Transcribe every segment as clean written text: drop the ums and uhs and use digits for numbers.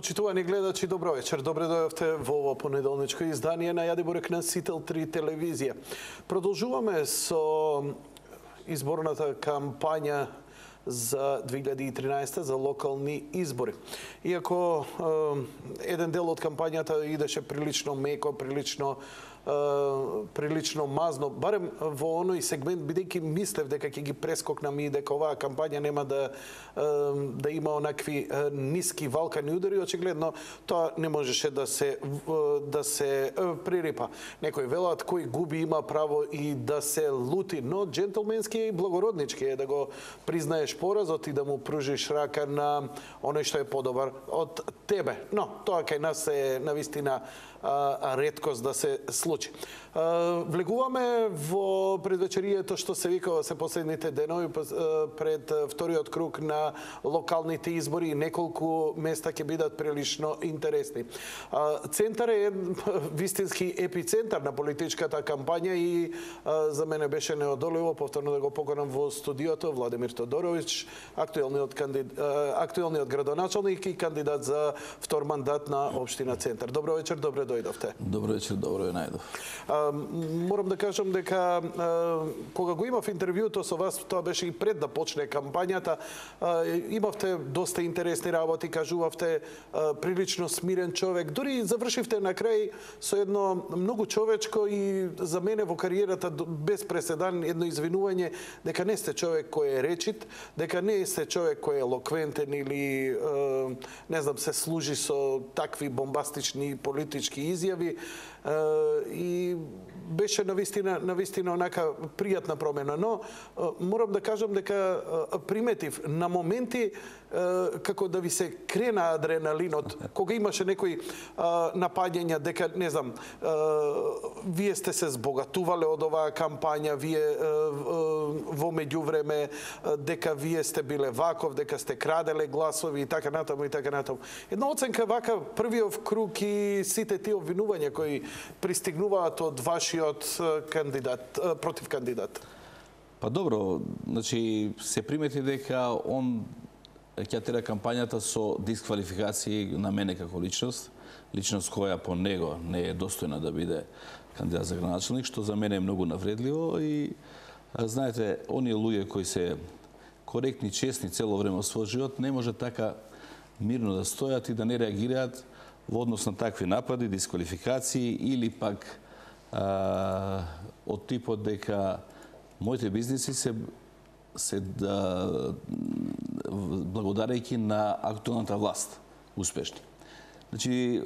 Почитувани гледачи, добро вечер. Добре дојавте во ово понеделничко издание на Јади Бурек на Сител 3 телевизија. Продолжуваме со изборната кампања за 2013 за локални избори. Иако еден дел од кампањата идеше прилично меко, прилично мазно, барем во оној сегмент, бидејќи мислев дека ќе ги прескокнам и дека оваа кампања нема да има онакви ниски валкани удари, очигледно тоа не можеше да се пририпа. Некои велат кој губи има право и да се лути, но джентлменски и благороднички е да го признаеш поразот и да му пружиш рака на оној што е подобар од тебе. Но тоа кај нас е навистина реткост да се случи. Влегуваме во предвечерието што се викава се последните денови пред вториот круг на локалните избори и неколку места ќе бидат прилично интересни. Центар е вистински епицентар на политичката кампања и за мене беше неодоливо повторно да го поканам во студиото Владимир Тодорович, актуелниот градоначалник и кандидат за втор мандат на општина Центар. Добро вечер, добре дојдовте. Добро вечер, добро ја најдов. Морам да кажам дека кога го имав интервјуто со вас, тоа беше и пред да почне кампањата, имавте доста интересни работи, кажувавте прилично смирен човек, дури завршивте на крај со едно многу човечко и за мене во кариерата без преседан едно извинување дека не сте човек кој е речит, дека не сте човек кој е елоквентен или не знам се служи со такви бомбастични политички изјави и беше навистина онака пријатна промена, но морам да кажам дека приметив на моменти како да ви се крена адреналинот, кога имаше некои напаѓања дека не знам вие сте се збогатувале од оваа кампања, вие во меѓувреме дека вие сте биле ваков, дека сте краделе гласови и така натаму и така натаму. Една оценка вака првиот круг и сите тие обвинувања кои пристигнуваат од вашиот кандидат против кандидат. Па добро, значи се примети дека он ќе тера кампањата со дисквалификации на мене како личност која по него не е достојна да биде кандидат за градоначалник, што за мене е многу навредливо и знаете, оние луѓе кои се коректни, честни цело време во својот живот не може така мирно да стојат и да не реагираат во однос на такви напади, дисквалификации или пак од типот дека моите бизниси се благодарејќи на актуелната власт успешни. Значи,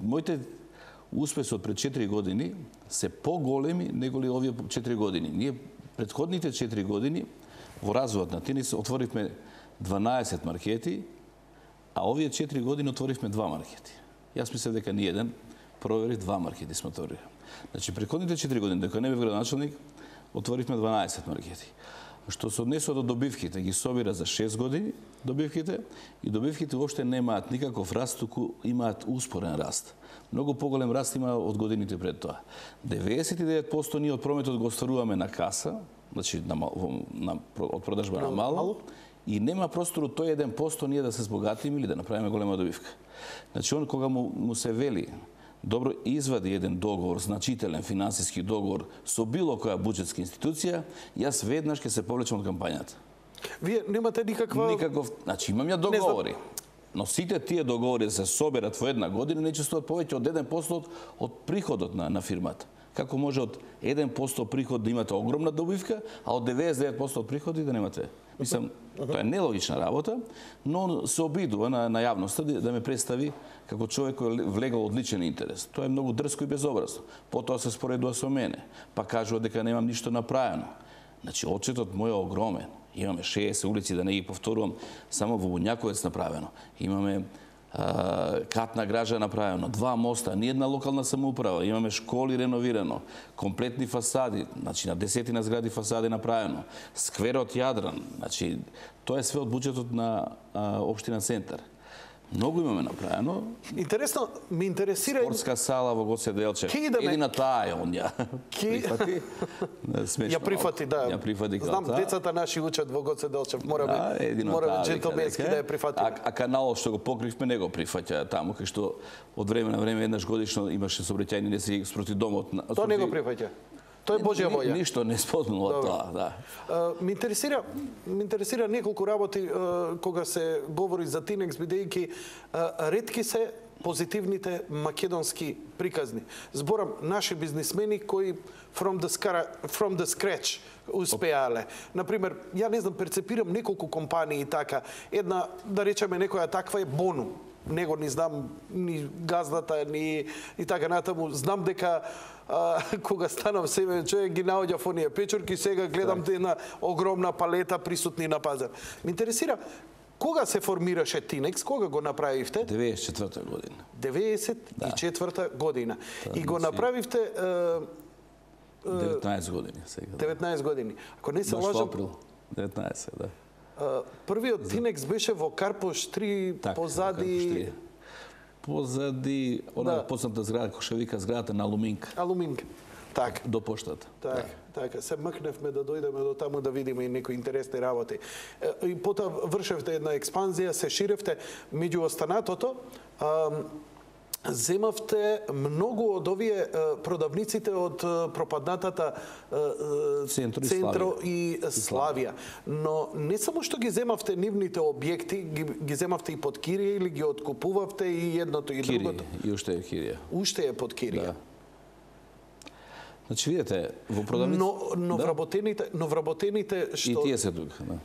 моите успеси од пред 4 години се поголеми неголи овие 4 години. Ние претходните 4 години во развојот на Тинис отворивме 12 маркети, а овие 4 години отворивме 2 маркети. Јас мислев дека ни еден провери 2 маркети сме отворили. Значи, претходните 4 години, дека не бев градоначалник, отворивме 12 маркети. Што се однесува до добивките, ги собира за 6 години добивките и добивките воопште немаат никаков раст, туку имаат успорен раст. Многу поголем раст има од годините пред тоа. 99% ние од прометот го остваруваме на каса, значи од продажба на мало, и нема простор од тој 1% ние да се збогатиме или да направиме голема добивка. Значи, он кога му се вели добро извади еден договор, значителен финансиски договор со било која буџетска институција, јас веднаш ќе се повлечам од кампањата. Вие немате никаков, значи имам ја договори. Но сите тие договори се соберат во една година не честуваат повеќе од 1% од приходот на фирмата. Како може од 1% приход да имате огромна добивка, а од 99% од приходи да немате? Мислам, тоа е нелогична работа, но се обидува на јавноста да ме представи како човек кој влегал од личен интерес. Тоа е многу дрско и безобразно. Потоа се споредува со мене, па кажува дека немам ништо направено. Значи, отчетот мој е огромен. Имаме 60 улици, да не ги повторувам, само во Бунјаковец направено. Имаме Катна гража направено, 2 моста, ни една локална самоуправа, имаме школи реновирано, комплетни фасади, значи на десетина згради фасади направено, скверот Јадран, значи тоа е све од буџетот на општина Центар. Многу имаме направено. Интересно, ми интересира... Спортска сала во Гоце Делчев. Едина таа е он ја. Прифати. Ја прифати, да. Ја прифати. Знам, децата наши учат во Гоце Делчев. Мораме джентлменски да ја прифати. А каналот што го покривме не го прифаќа таму, кај што од време на време еднаш годишно имаше сообраќајни несреќи спроти домот. Тоа не го прифаќа. Тоа е Божја воља. Ништо не спознало тоа, да. Ме интересира неколку работи кога се говори за Тинекс, бидејќи ретки се позитивните македонски приказни. Зборам наши бизнисмени кои from the scratch успеале. Например, ја не знам, перцепирам неколку компании така. Една, да речеме, некоја таква е Бону. Него не знам ни газдата, ни и така натаму. Знам дека кога станав семеен човек ги наоѓав оние печурки, сега гледам една огромна палета присутни на пазар. Ме интересира, кога се формираше Тинекс, кога го направивте? 94-та година. 94-та година. И го направивте 19 години сега. 19 години. Ако не се лажам, април 19, да. Првиот Тинекс беше во Карпош 3 позади... Позади она позната зграда, која се вика зградата на Алуминка. Алуминка. Така. До поштата. Така. Се мкневме да дојдеме до таму да видиме и некои интересни работи. И потоа вршевте една експанзија, се ширевте меѓу останатото. Земавте многу од овие продавниците од пропаднатата Центро и Славија. Но не само што ги земавте нивните објекти, ги земавте и под кирија или ги откупувавте и едното и другото? И уште е кирија. Уште е под кирија. Значи, видите, во продавниците... Но вработените што... И тие се тука, да.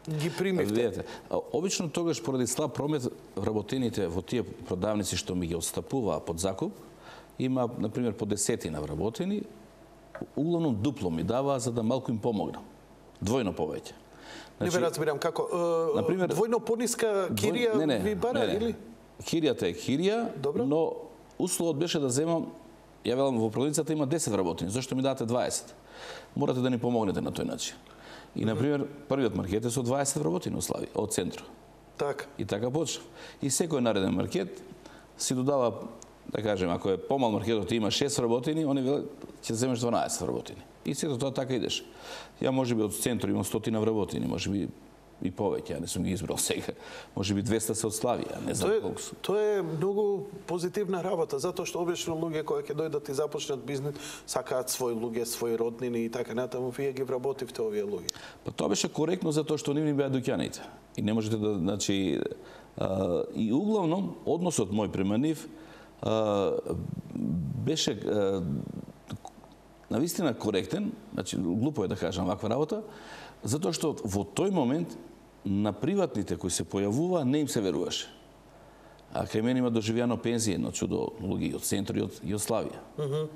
Ги примивте. Видете, обично тогаш поради слаб промет вработените во тие продавници што ми ги отстапуваа под закуп, има, например, по 10 вработени, углавном дупло ми даваа за да малку им помогнам. Двојно повеќе. Не ве разбирам како. Например, двојно пониска кирија ви бара или? Киријата е кирија, но условот беше да земам, ја велам во продавницата има 10 вработени, зашто ми дадете 20? Морате да ни помогнете на тој начин. И, например, првиот маркет е со 20 вработени од Слави, од Центро. Така. И така почнав. И секој нареден маркет си додава, да кажем, ако е помал маркетот и има 6 вработени, они велат ќе земеш 12 вработени. И сето тоа така идеш. Ја можеби од Центро имам 100 вработени, можеби и повеќе, ја не сум ги избрал сега. Можеби 200 се од Славија, не знам колку су. Тоа е многу позитивна работа, затоа што обично луѓе кои ќе дојдат и започнат бизнис, сакаат своји луѓе, своји роднини и така натаму, вие ги вработивте овие луѓе. Па тоа беше коректно затоа што нивни беа дуќаните. И не можете да, значи, и углавном односот мој према нив беше навистина коректен, значи глупо е да кажам ваква работа, затоа што во тој момент на приватните кои се појавува не им се веруваше. А кај мене има доживјано пензија едно чудо луѓе од Центро и од Славија.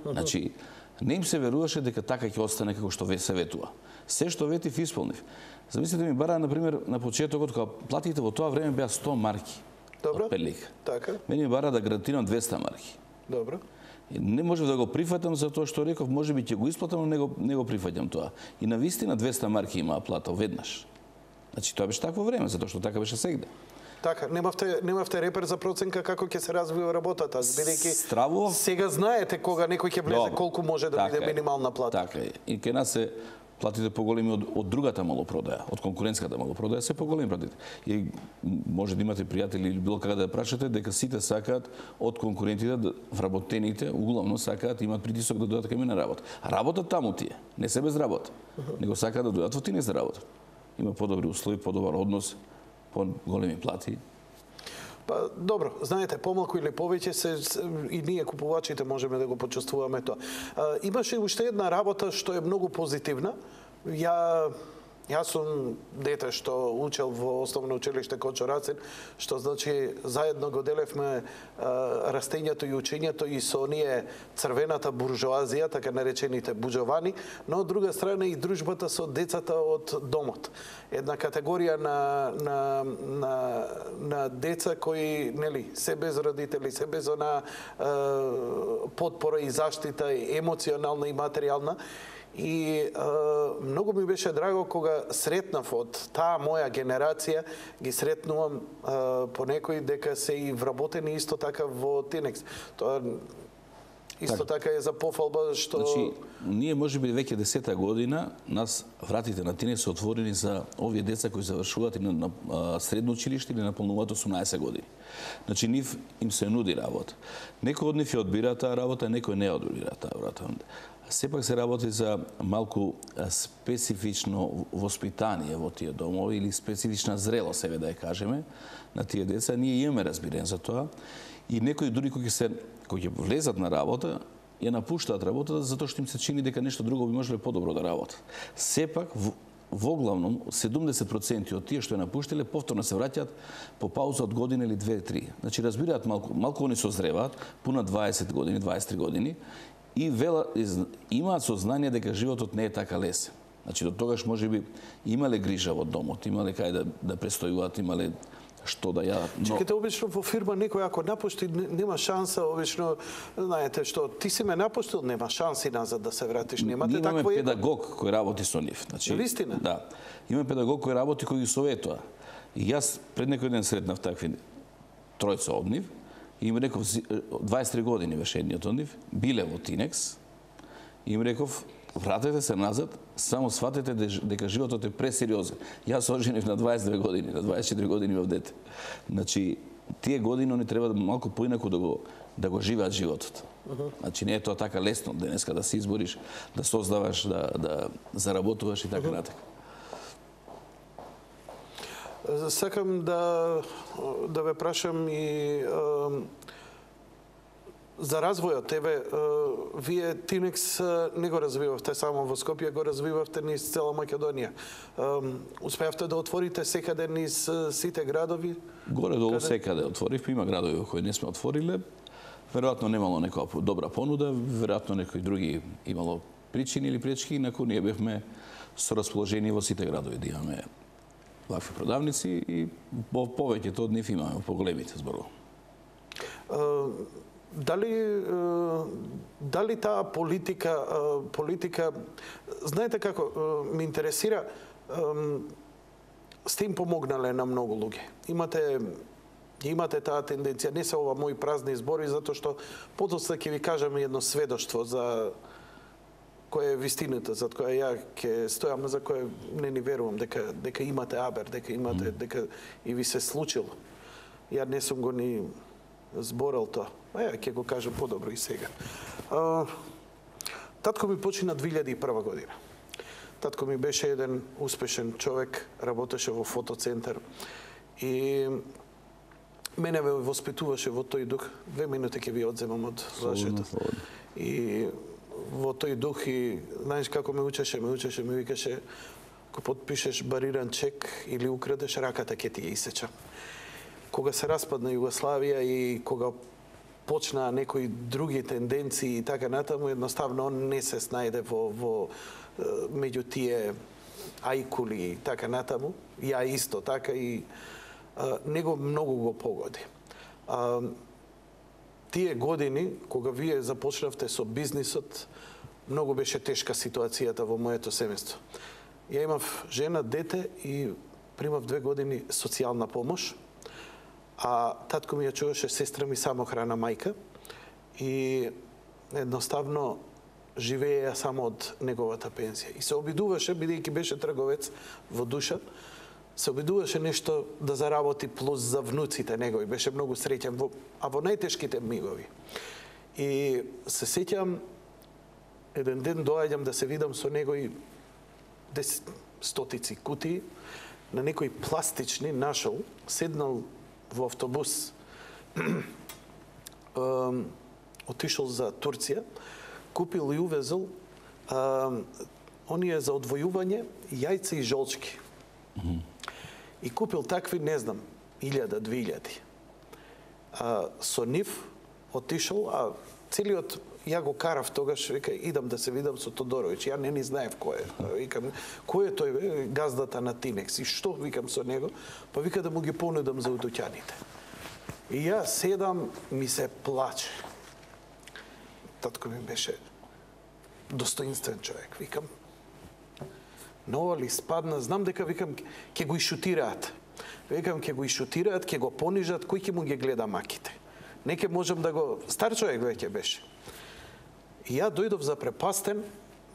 Значи, не им се веруваше дека така ќе остане како што се ветува. Се што ветив исполнив. Замислете ми бара, например, на почетокот, кога платите во тоа време беа 100 марки. Добро. Од Перлика. Така. Мене ми бара да гарантирам 200 марки. Добро. Не можев да го прифатам затоа што реков можеби ќе го исплатам, но не го прифаќам тоа. И навистина 200 марки имаа плата веднаш. Значи тоа беше такво време, затоа што така беше сегде. Така, немавте репер за проценка како ќе се развива работата, бидејќи Стравував. Сега знаете кога некој ќе влезе колку може да биде минимална плата. Така е. И кај нас се платите поголеми од другата малопродаја, од конкурентската малопродаја, се поголеми платите. И може да имате пријатели или било каде да прашате дека сите сакаат од конкурентите, вработените, углавно сакаат, имаат притисок да дојдат кај мене на работа. Работат таму тие, не се без работа. Него сакаат да дојдат во Тинекс да работат. Има подобри услови, подобар однос, по-големи плати. Па, добро, знаете, помалку или повеќе и ние купувачите можеме да го почувствуваме тоа. Имаше уште една работа што е многу позитивна. Јас сум дете што учел во основно училиште Кочо Рацин, што значи заедно го делевме растењето и учењето и со оние црвената буржоазија, така наречените буџовани, но од друга страна и дружбата со децата од домот. Една категорија на деца кои, нели, се без родители, се без она подпора и заштита, и емоционална и материјална. И многу ми беше драго кога сретнав од таа моја генерација, ги сретнувам по некои дека се и вработени исто така во Тинекс. Тоа исто така е за пофалба што... Значи, ние можеби веќе 10-та година, нас вратите на Тинекс се отворени за овие деца кои завршуваат и на средно училиште или наполнуваат 18 години. Значи, нив им се нуди работа. Некои од нив ја одбираат таа работа, некои не одбираат таа работа. Сепак се работи за малку специфично воспитание во тие домови или специфична зрелост, еве да ја кажеме, на тие деца. Ние имаме разбирен за тоа. И некои дури кои ќе влезат на работа, ја напуштаат работата затоа што им се чини дека нешто друго би можеле подобро да работат. Сепак, во главном, 70% од тие што ја напуштиле, повторно се враќаат по пауза од година или 2-3. Значи, разбираат малку они созреваат, пуна 20 години, 23 години, и имаат сознание дека животот не е така лесен. Значи, до тогаш можеби имале грижа во домот, имале кај да престојуваат, имале што да јадат. Чекайте, обично во фирма некој ако напушти, нема шанса, обично, знаете што, ти си ме напуштил, нема шанси назад да се вратиш. Немате имаме такво педагог кој работи со нив. Значи, вистина? Да. Имаме педагог кој работи, кој ги советува. И јас пред некој ден сретнав такви тројца од нив, и им реков, 23 години беше едниот од нив, биле во Тинекс, и им реков, вратете се назад, само сватете дека животот е пресериозен. Јас се оженив на 22 години, на 24 години имав дете. Значи, тие години они треба малку поинаку да го живеат животот. Значи, не е тоа така лесно денеска да се избориш, да создаваш, да заработуваш и така натака. Сакам да ве прашам и за развојот. Вие Тинекс не го развивавте само во Скопје, го развивавте низ цела Македонија. Успеавте да отворите секаде низ сите градови? Горе-долу секаде отворивме, има градови во кои не сме отвориле. Веројатно немало некоја добра понуда, веројатно некои други имало причини или пречки, инаку ние бевме со расположени во сите градови да имаме вакви продавници и повеќето од нив имаме по големите зборува. Дали таа политика, знаете како, ме интересира, сте им помогнале на многу луѓе. Имате таа тенденција, не се ова мои празни збори, затоа што подоцна ќе ви кажам едно сведоштво за која е вистината, за која ја ќе стојам, за која не ни верувам дека имате абер, дека и ви се случило. Ја не сум го ни зборел тоа. Ја ќе го кажам подобро и сега. Татко ми почина 2001 година. Татко ми беше еден успешен човек, работеше во фотоцентар и мене ме воспитуваше во тој дух. 2 минути ќе ви одземам од вашето. И во тој дух и знаеш како ме учеше, ми викаше, ако подпишеш бариран чек или украдеш, раката ќе ти ја исечам. Кога се распадна Југославија и кога почнаа некои други тенденции и така натаму, едноставно он не се снајде во меѓу тие ајкули и така натаму. Ја исто така и него многу го погоди. Тие години, кога вие започнавте со бизнисот, многу беше тешка ситуацијата во моето семејство. Ја имав жена, дете и примав 2 години социјална помош, а татко ми ја чуваше сестра ми самохрана мајка и едноставно живееја само од неговата пензија. И се обидуваше, бидејќи беше трговец во душа, се обидуваше нешто да заработи плюс за внуците негови. Беше многу среќен, а во најтешките мигови. И се сеќам, еден ден доаѓам да се видам со него и стотици кутии, на некои пластични нашол, седнал во автобус, отишол за Турција, купил и увезол оние за одвојување јајца и жолчки. И купил такви, не знам, 1000-2000. Со нив отишол, а целиот ја го карав тогаш, вика, идам да се видам со Тодоровиќ. Ја не ни знаев кој е. Викам, кој е тој, газдата на Тинекс? И што, викам, со него? Па вика да му ги понудам за удуќаните. И ја седам, ми се плаче. Татко ми беше достоинствен човек. Викам, нова ли спадна, знам дека, викам, ќе го ишутираат. Викам, ќе го ишутираат, ќе го понижат, кој ќе му ги гледа маките. Не ќе можам да го... Стар човек веќе беше. И ја дојдов запрепастен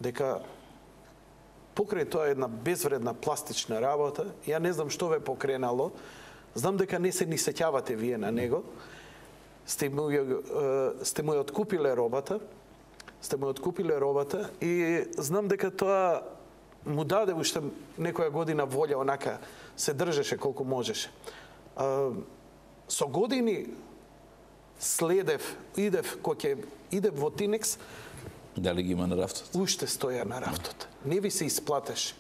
дека покрај тоа една безвредна пластична работа, ја не знам што ве покренало, знам дека не се ни сеќавате вие на него, сте му ја откупиле робата, и знам дека тоа му даде уште некоја година волја, онака се држеше колку можеше. Со години следев, идев во Тинекс, Дали ги има на рафтот? Уште стоја на рафтот. Не ви се исплатеше.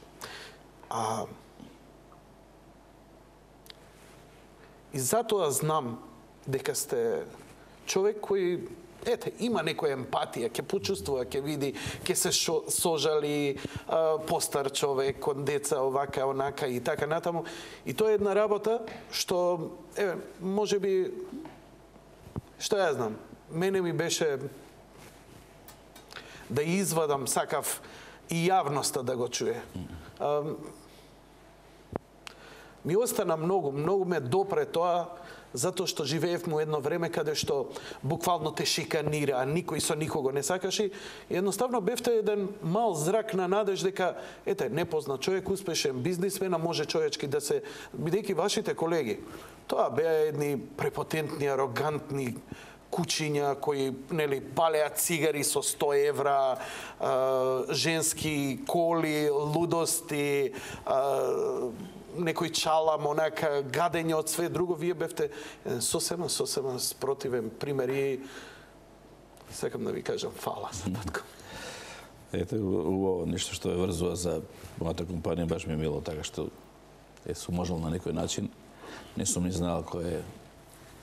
И затоа знам дека сте човек кој има некоја емпатија, ќе почувствува, ќе види, ќе се сожали, постар човек, кон деца, овака, онака и така натаму. И тоа е една работа што, може би, што ја знам, мене ми беше да извадам, сакав и јавноста да го чуе. Ми остана многу ме допре тоа, затоа што живеевме едно време каде што буквално те шиканира, а никој со никого не сакаше. И едноставно бевте еден мал зрак на надеж дека, непознат човек, успешен бизнисмен, а може човечки да се... Бидејќи вашите колеги, тоа беа едни препотентни, арогантни кучиња кои, палеа цигари со 100 евра, женски коли, лудости, некој чалам, онака гадење од све друго. Вие бевте сосема спротивен пример и сакам да ви кажам фала за татко. Ете, убаво нешто што е врзува за мојата компанија, баш ми е мило така што сум можел на некој начин. Не сум ни знаел кој е,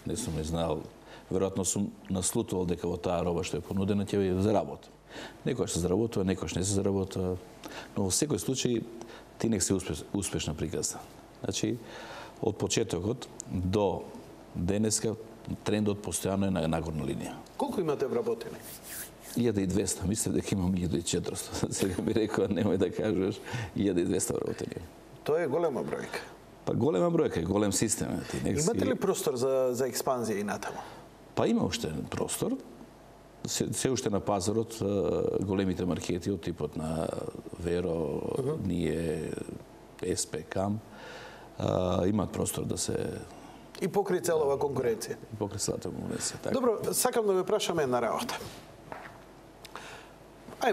не сум ни знаел. Веројатно сум наслутувал дека во таа роба што е понудена ќе ја заработам. Некојаш се заработува, некојаш не се заработува, но во секој случај Тинекс е успешна приказна. Значи, од почетокот до денеска трендот постојано е на нагорна линија. Колку имате вработени? 1200, мислев дека имам 1400. Сега би рекла, немој да кажеш 1200 вработени. Тоа е голема бројка. Па голема бројка, голем систем. Имате ли простор за експанзија и натаму? Па има уште простор. Се уште на пазарот големите маркети од типот на Веро, ние, СП, Кам, имаат простор да се... И покри целова конкуренција. Покри целата конкуренција, така. Добро, сакам да ве прашам една работа.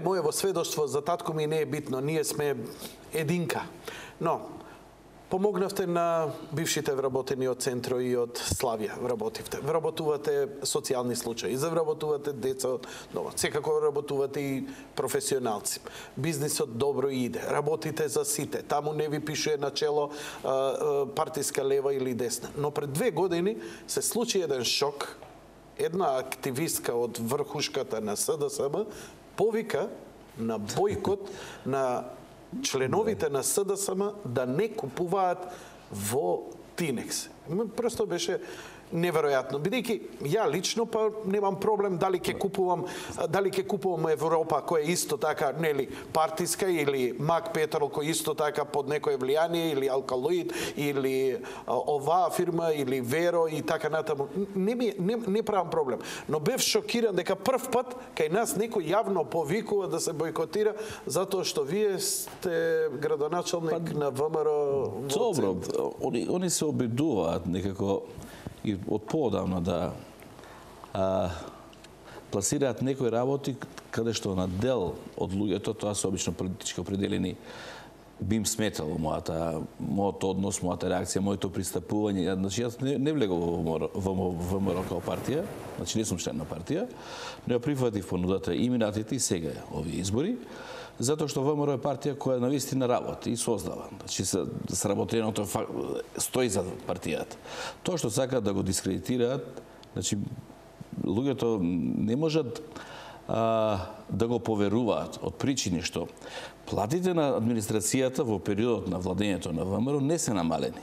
Моево сведоштво за татко ми не е битно, ние сме единка. Но, помогнавте на бившите вработени од Центро и од Славија, вработувате социјални случаи, завработувате деца од дома, секако вработувате и професионалци. Бизнисот добро иде, работите за сите, таму не ви пишува на чело партиска лева или десна. Но пред 2 години се случи еден шок, една активистка од врхушката на СДСМ повика на бојкот на членовите на СДСМ да не купуваат во Тинекс. Просто беше неверојатно. Бидејќи ја лично па немам проблем дали ќе купувам Европа која е исто така, партиска, или Мак Петрол кој исто така под некое влијание, или Алкалоид, или оваа фирма, или Веро и така натаму. Не правам проблем. Но бев шокиран дека прв пат кај нас некој јавно повикува да се бојкотира затоа што вие сте градоначалник на ВМРО. Добро, они се обидуваат некако и од поодавна да пласираат некои работи каде што на дел од луѓето, тоа се обично политички определени, би им сметало мојот однос, мојата реакција, моето пристапување. Значи, јас не влегов во ВМРО као партија, значи не сум член на партија, но ја прифатив понудата и минатите и сега овие избори, затоа што ВМРО е партија која навистина работи и создава. Значи, сработеното стои за партијата. Тоа што сакаат да го дискредитираат, значи, луѓето не можат да го поверуваат од причини што платите на администрацијата во периодот на владењето на ВМРО не се намалени.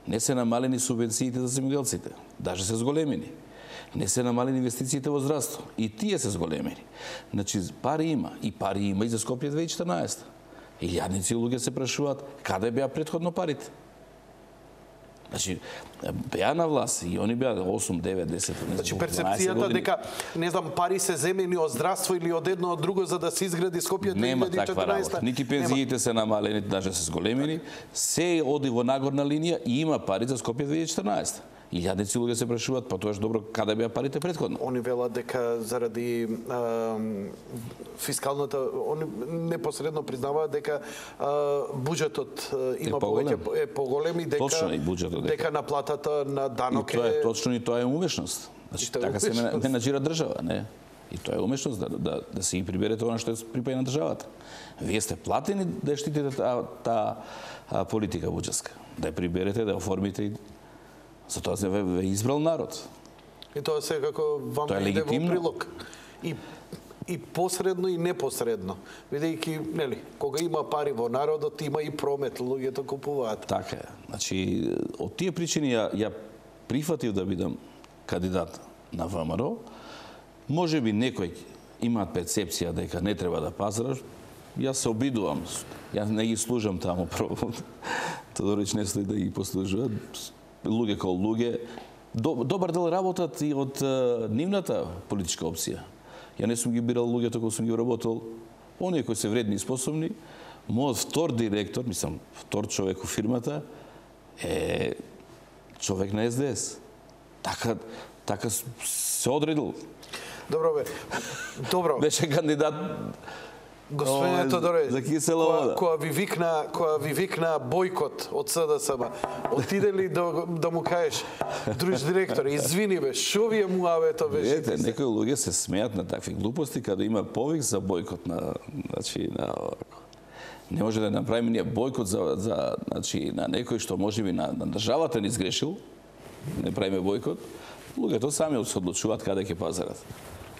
Не се намалени субвенциите за земјоделците, даже се зголемени. Не се намалени инвестициите во здравство. И тие се зголемени. Значи, пари има. И пари има и за Скопје 2014. И јадници луѓе се прашуваат каде беа претходно парите. Значи, беа на власт и они беа 8, 9, 10, Значи, перцепцијата дека, не знам, пари се земени од здравство или од едно од друго за да се изгради Скопје 2014. Нема таква работа. Нити пензиите се намалени, даже се зголемени. Се оди во нагорна линија и има пари за Скопје 2014. И јадници луѓе се прашуваат, па тоа е добро, каде беа парите претходно? Они велат дека заради фискалната, они непосредно признаваат дека буџетот има повеќе поголем и дека точно, и буџетот дека наплатата на данок е... И тоа е точно и тоа е умешност. Значи, така се менаџира држава, не? И тоа е умешност да се ги приберете она што припаѓа на државата. Вие сте платени да штитите таа политика буџетска, да ја приберете, да ја оформите. Затоа се ве избрал народ. И тоа секако вам иде во прилог. И посредно и непосредно. Бидејќи, нели, кога има пари во народот, има и промет, луѓето купуваат. Така е. Значи, од тие причини ја прифатив да бидам кандидат на ВМРО. Може би некој имаат перцепција дека не треба да пазараш. Јас се обидувам. Јас не ги служам таму прво. Тодорич не стои да ги послужува. Луѓе кол луѓе. Добар дел работат и од нивната политичка опција. Ја не сум ги бирал луѓето кои сум ги работел. Оние кои се вредни и способни. Мојот втор директор, мислам, втор човек у фирмата, е човек на СДС. Така се одредил. Добро бе. Добро. Беше кандидат Господине Тодорец, за кисела вода. Која ви викна бойкот од СДСМ, отиде ли да му кажеш, друж директор, извини бе, шо ви е муавето беше? Видете, некои луѓе се смеат на такви глупости кога има повик за бойкот на не може да направиме ние бойкот за на некој што можеби на државата ни изгрешил, не правиме бойкот. Луѓето сами се одлучуваат каде ќе пазарат.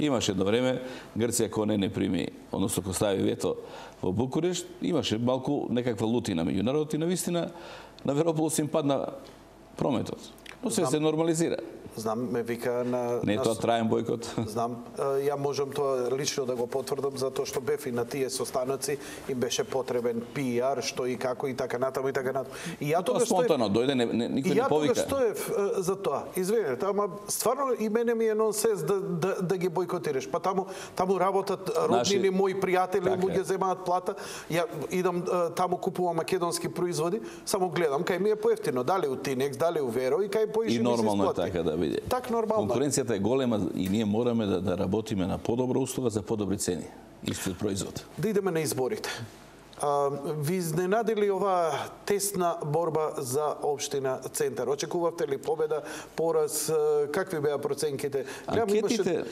Имаше едно време Грција кој не прими, односно кој стави вето во Букурешт, имаше малку некаква лутина меѓу народот и навистина на Верополос им падна прометот. Но се нормализира. Знам, ме вика на... Не е тоа траен бойкот? Знам. Ја можам тоа лично да го потврдам, затоа што бев и на тие состаноци, им беше потребен пиар, што и како и така натаму и така натаму. И ја тоа спонтано дојде, никој не повика. И ја тоа стоев за тоа. Извинете, ама стварно и мене ми е нонсенс да ги бойкотираш. Па таму работат роднини, мои пријатели, луѓе земаат плата. Ја идам таму купувам македонски производи, само гледам кај ми е поевтино, дали у Тинекс, дали у Веро и кај поише ми се исплати. И нормално е така да биде. Так нормално. Конкуренцијата е голема и ние мораме да работиме на подобра услуга за подобри цени. Истиот производ. Да идеме на изборите. Ви изненадили оваа тесна борба за општина Центар? Очекувавте ли победа, пораз? Какви беа проценките? Анкетите...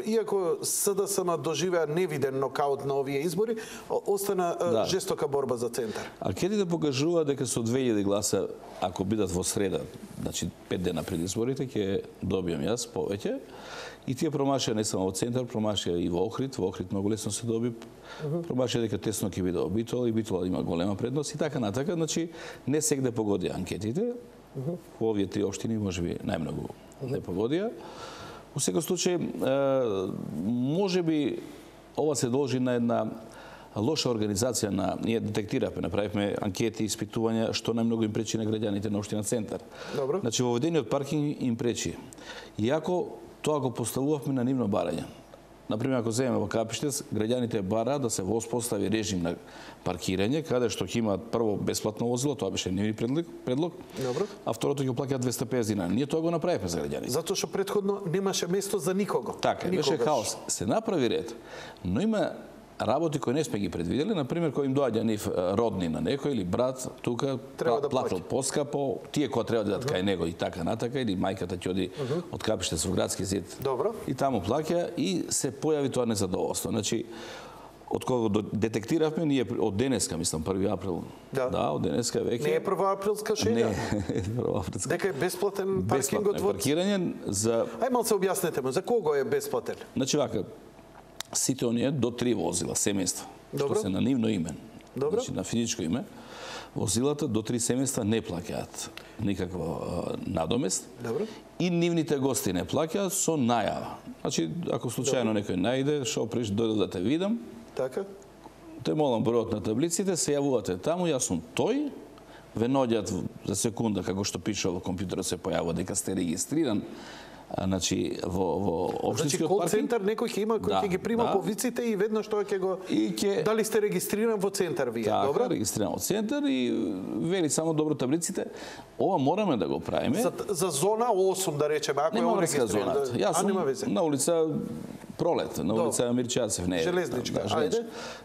Иако СДСМ доживеа невиден нокаут на овие избори, остана жестока борба за Центар. Анкетите покажуваат дека со 2000 гласа, ако бидат во среда, значи 5 дена пред изборите, ќе добијам јас повеќе. И тие промашија не само во Центар, промашија и во Охрид. Во Охрид многу лесно се доби. Промашија дека тесно ќе биде Битола и Битола има голема предност и така натака. Значи, не сегде погодија анкетите. Во овие три општини можеби најмногу не погодија. Во секој случај, можеби ова се должи на една лоша организација ние детектиравме, направивме анкети, испитувања што најмногу им пречи на граѓаните на општина Центар. Добро. Значи, воведениот паркинг им пречи. Иако тоа го поставувавме на нивно барање. Например, ако земеме во Капиштец, граѓаните бараат да се воспостави режим на паркирање, каде што ќе имаат прво бесплатно возило, тоа беше нивни предлог. Добро. А второто ќе плаќаат 250 динари. Ние тоа го направивме за граѓаните. Затоа што претходно немаше место за никого. Така, беше хаос. Се направи ред, но има работи кои не сме ги предвидели, например, кој им доаѓа нив родни на некој или брат, тука платил поскапо, тие кои треба да кај него и така натака, или мајката ќе оди од Капиштец во градски зид. Добро. И таму плаќа и се појави тоа незадоволство. Значи, од кога детектиравме, ние од денеска, мислам, 1 април. Да, од денеска веќе. Не е 1 априлска шега? Не, 1 априлска. Дека е бесплатен паркингот во... паркирање за... Ај малце објаснете му, за кого е бесплатен? Значи вака, сите оние до 3 возила, семејства, што се на нивно име. Добро. Значи, на физичко име, возилата до 3 семејства не плаќаат никакво надомест. Добро. И нивните гости не плаќаат со најава. Значи, ако случајно некој најде, шо приш, дојде да те видам, Така? те молам бројот на таблиците, се јавувате таму, јас сум тој, ве наоѓаат за секунда, како што пише во компјутерот се појавува дека сте регистриран, значи во општинскиот кол паркинг. центар некој ќе има кој ќе ги прима по виците и веднаш тоа ќе го дали сте регистриран во центар вие, добро? Така, регистриран во центар и вели само добро таблиците. Ова мораме да го правиме. За зона 8 да речеме, ако Нема е врска регистриран. зоната. Јас сум на улица Пролет, на улица Мирчацев, не е. Железничка, ајде.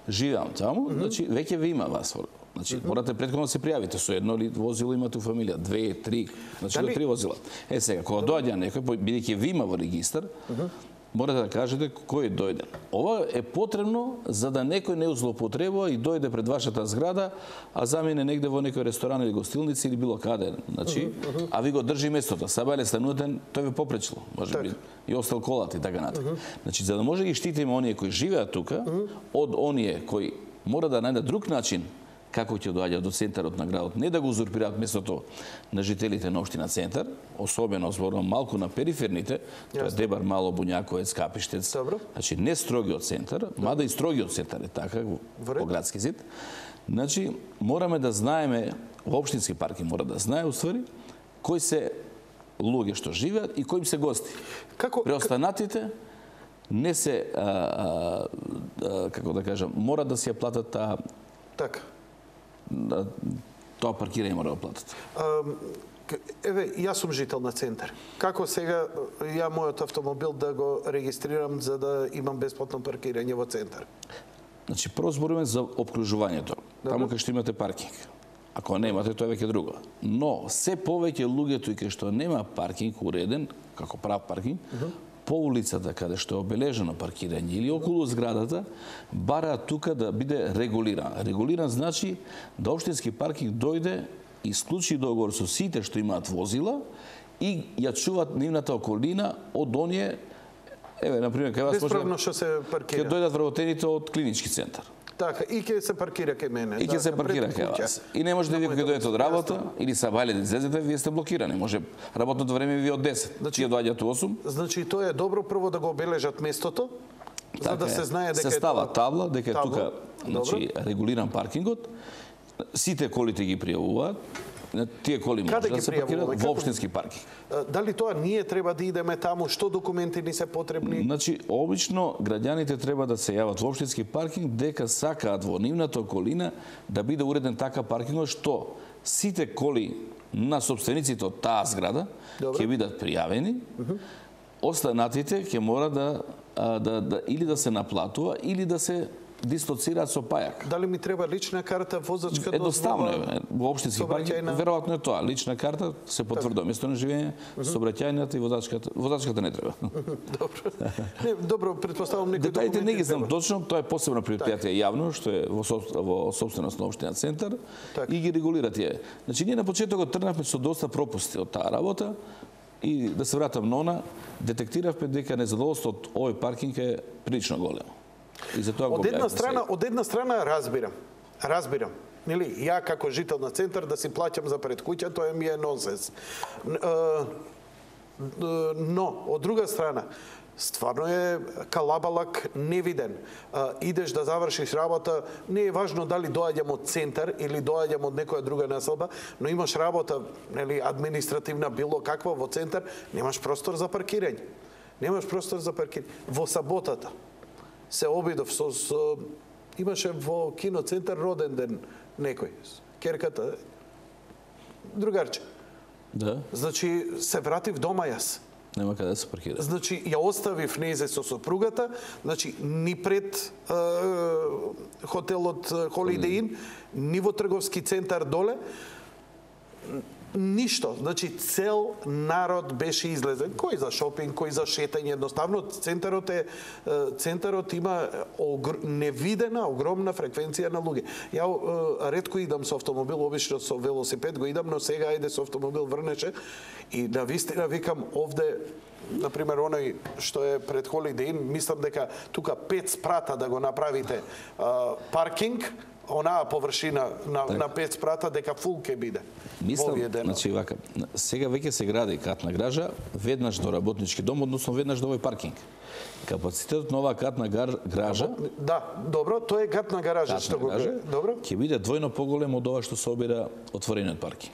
Живеам таму, значи веќе ви има вас. Значи, морате претходно да се пријавите со едно или возило имате у фамилија, 2, 3, значи до 3 возила. Сега, кога доаѓа некој, бидејќи ви има во регистар, морате да кажете кој дојде. Ова е потребно за да некој не злоупотребува и дојде пред вашата зграда, а замине негде во некој ресторан или гостилница или било каде, значи, а ви го држи местото. Сабајле станувате, тој ве попречило, можеби и остал колата и така натаму. Значи, за да може да ги штитиме оние кои живеат тука од оние кои мора да најдат друг начин како ќе доаѓаат до центарот на градот, не да го узурпираат местото на жителите на општина Центар, особено зборувам малку на периферните, тоа е Дебар, Мало, Буњаковец, Капиштец, значи не строгиот центар, мада и строгиот центар е така во градски зид. Значи мораме да знаеме, во општински паркинг мора да знае уствари кои се луѓе што живеат и кои им се гости. Преостанатите не се како да кажам, мора да си ја платат таа така. Тоа паркирање мора да платат. Еве, јас сум жител на Центар. Како сега ја мојот автомобил да го регистрирам за да имам бесплатно паркирање во Центар? Значи, прво зборуваме за опкружувањето. Таму кај што имате паркинг. Ако немате, тоа е веќе друго. Но се повеќе луѓето и кај што нема паркинг уреден, како прав паркинг, по улицата каде што е обележено паркирање или околу зградата, бараат тука да биде регулиран. Регулиран значи да општински паркинг дојде и склучи договор со сите што имаат возила и ја чуваат нивната околина од оние, еве, например, кај вас бесправно што се паркира. Ќе дојдат вработените од клинички центар. Така, и ќе се паркира кај мене. И ќе се паркира кај вас. И не можете вие кога дојдете од работа или сабајле да излезете, вие сте блокирани. Може работното време ви од 10, значи ќе доаѓате 8. Значи тоа е добро прво да го обележат местото, за да се знае дека се става табла дека е тука, значи регулиран паркингот. Сите колите ги пријавуваат. Тие коли може да се паркираат во општински паркинг. Дали тоа ние треба да идеме таму, што документи ни се потребни? Значи, обично граѓаните треба да се јават во општински паркинг дека сакаат во нивната околина да биде уреден така паркингот што сите коли на сопствениците од таа зграда ќе бидат пријавени. Останатите ќе мора да или да се наплатува или да се дистоцираат со пајак. Дали ми треба лична карта, возачка дозвола? Едноставно е. Во општински паркинг веројатно е тоа. Лична карта се потврдува место на живење, сообраќајната и возачката не треба. Добро. Не, добро, претпоставам некои документи. Детаите не ги знам точно, тоа е посебно предпријатие јавно што е во собственост на општина Центар и ги регулира тие. Значи ние на почетокот тргнавме со доста пропусти од таа работа и да се вратам на она, детектиравме дека незадоволството од овој паркинг е прилично големо. Од една страна разбирам. Нели, ја како жител на Центар да си плаќам за пред куќа, тоа ми е нонсенс. Но, од друга страна, стварно е калабалак невиден. Идеш да завршиш работа, не е важно дали доаѓам од Центар или доаѓам од некоја друга населба, но имаш работа, нели, административна било каква во Центар, немаш простор за паркирање. Во саботата се обидов имаше во киноцентар роден ден некој. Керката, другарче. Да. Значи, се вратив дома јас. Нема каде да се паркира. Значи, ја оставив незе со сопругата, значи, ни пред хотелот Holiday Inn, ни во трговски центар доле, ништо. Значи, цел народ беше излезен. Кој за шопинг, кој за шетање. Едноставно, центарот има невидена, огромна фреквенција на луѓе. Ја ретко идам со автомобил, обично со велосипед го идам, но сега ајде со автомобил врнеше и навистина викам овде, например, оној што е пред Holiday Inn, мислам дека тука 5 спрата да го направите паркинг, онаа површина на 5 спрата дека фул ќе биде. Мислам, значи вака, сега веќе се гради катна гража, веднаш до работнички дом, односно веднаш до овој паркинг. Капацитетот на оваа катна гража, да, добро, тоа е катна гаража што го кажа. Добро. Ќе биде двојно поголем од ова што се обира отворениот паркинг.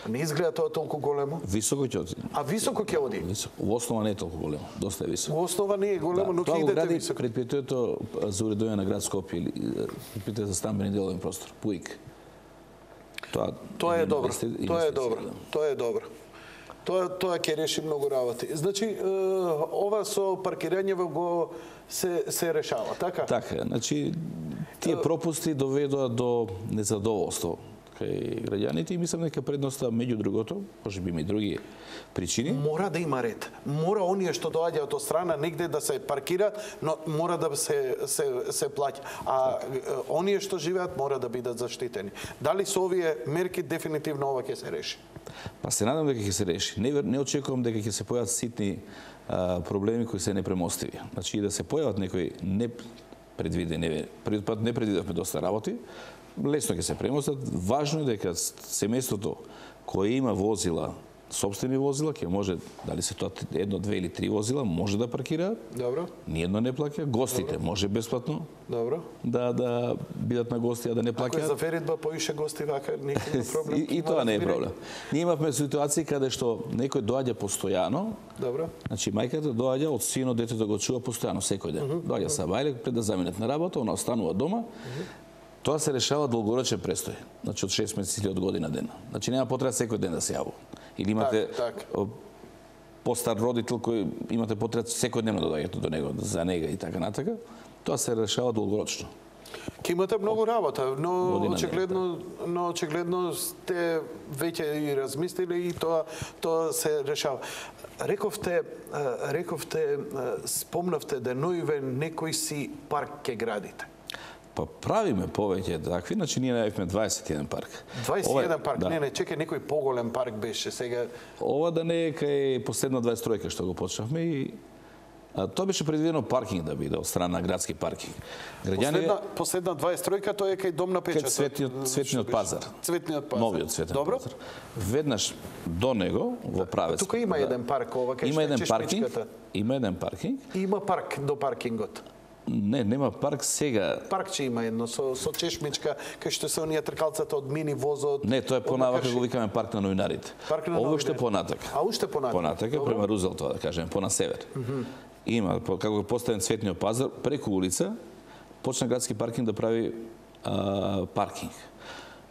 Не изгледа тоа толку големо. Високо ќе оди. А високо ќе оди? Во основа не е толку големо, доста е високо. Во основа не е големо, но ќе идете високо. Предпријатието за уредување на град Скопје или предпријатието за стамбени деловен простор, ПУИК. Тоа е добро. Тоа е добро. Тоа е добро. Тоа ќе реши многу работи. Значи, ова со паркирањето го се решава, така? Така, значи тие пропусти доведоа до незадоволство кај граѓаните и мислам дека предноста меѓу другото, можеби има и други причини. Мора да има ред. Мора оние што доаѓаат од страна негде да се паркира, но мора да се плаќа. А оние што живеат мора да бидат заштитени. Дали со овие мерки дефинитивно ова ќе се реши? Па се надам дека ќе се реши. Не очекувам дека ќе се појават ситни проблеми кои се непремостиви. Значи и да се појават некои непредвидени, првиот пат не предвидовме доста работи, лесно ќе се премостат. Важно е дека семејството кое има возила, сопствени возила, ќе може, дали се тоа 1, 2 или 3 возила, може да паркираат. Добро. Ниедно не плаќа. Гостите може бесплатно. Добро. Да бидат на гости, а да не плаќаат. Ако е за веридба поише гости вака, никаков проблем. И тоа не е проблем. Ние имавме ситуации каде што некој доаѓа постојано. Добро. Значи мајката доаѓа од синот, детето го чува постојано секој ден. Доаѓа са бајле пред да заминат на работа, она останува дома. Тоа се решава долгорочен престој, значи од 6 месеци или од година дена. Значи нема потреба секој ден да се јавува. Или имате постар родител кој имате потреба секојдневно да доаѓате до него, за нега и така натака, тоа се решава долгорочно. Ке имате многу работа, но очигледно сте веќе и размислили и тоа се решава. Рековте, спомнавте деноиве некој си парк ке градите. Па правиме повеќе такви, значи ние најавивме 21 парк. 21 парк, да. Не, чекај, некој поголем парк беше сега. Ова да не е кај последна 23-ка што го почнавме и тоа беше предвидено паркинг да биде од страна на градски паркинг. Последна 23-ка тоа е кај Дом на печатот. Цветниот пазар. Цветниот пазар. Новиот цветен пазар. Веднаш до него во правец. Тука има еден парк ова кај Чешмичката. Има еден паркинг. Има парк до паркингот. Не, нема парк сега. Паркче има едно со чешмичка, кај што се оние тркалцата од мини возот. Не, тоа е понавака го викаме парк на новинарите. Ово што понатака. А уште понатака. Понатака према Рузелтова, да кажеме, на север. Има, како е поставен цветниот пазар, преку улица почна градски паркинг да прави паркинг.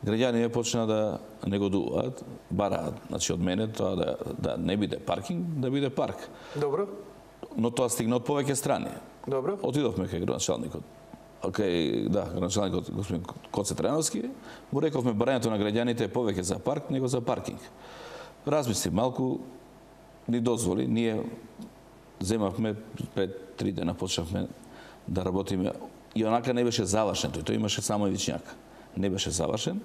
Граѓани почна да негодуваат, бараат, значи од мене тоа да не биде паркинг, да биде парк. Добро. Но тоа стигна од повеќе страни. Добро. Отидовме кај градоначалникот. Градоначалникот господин Коце Трајановски, му рековме барањето на граѓаните е повеќе за парк него за паркинг. Размисли малку, ни дозволи, ние земавме пред 3 дена почнавме да работиме и онака не беше завршен, тој имаше само ивичњак. Не беше завршен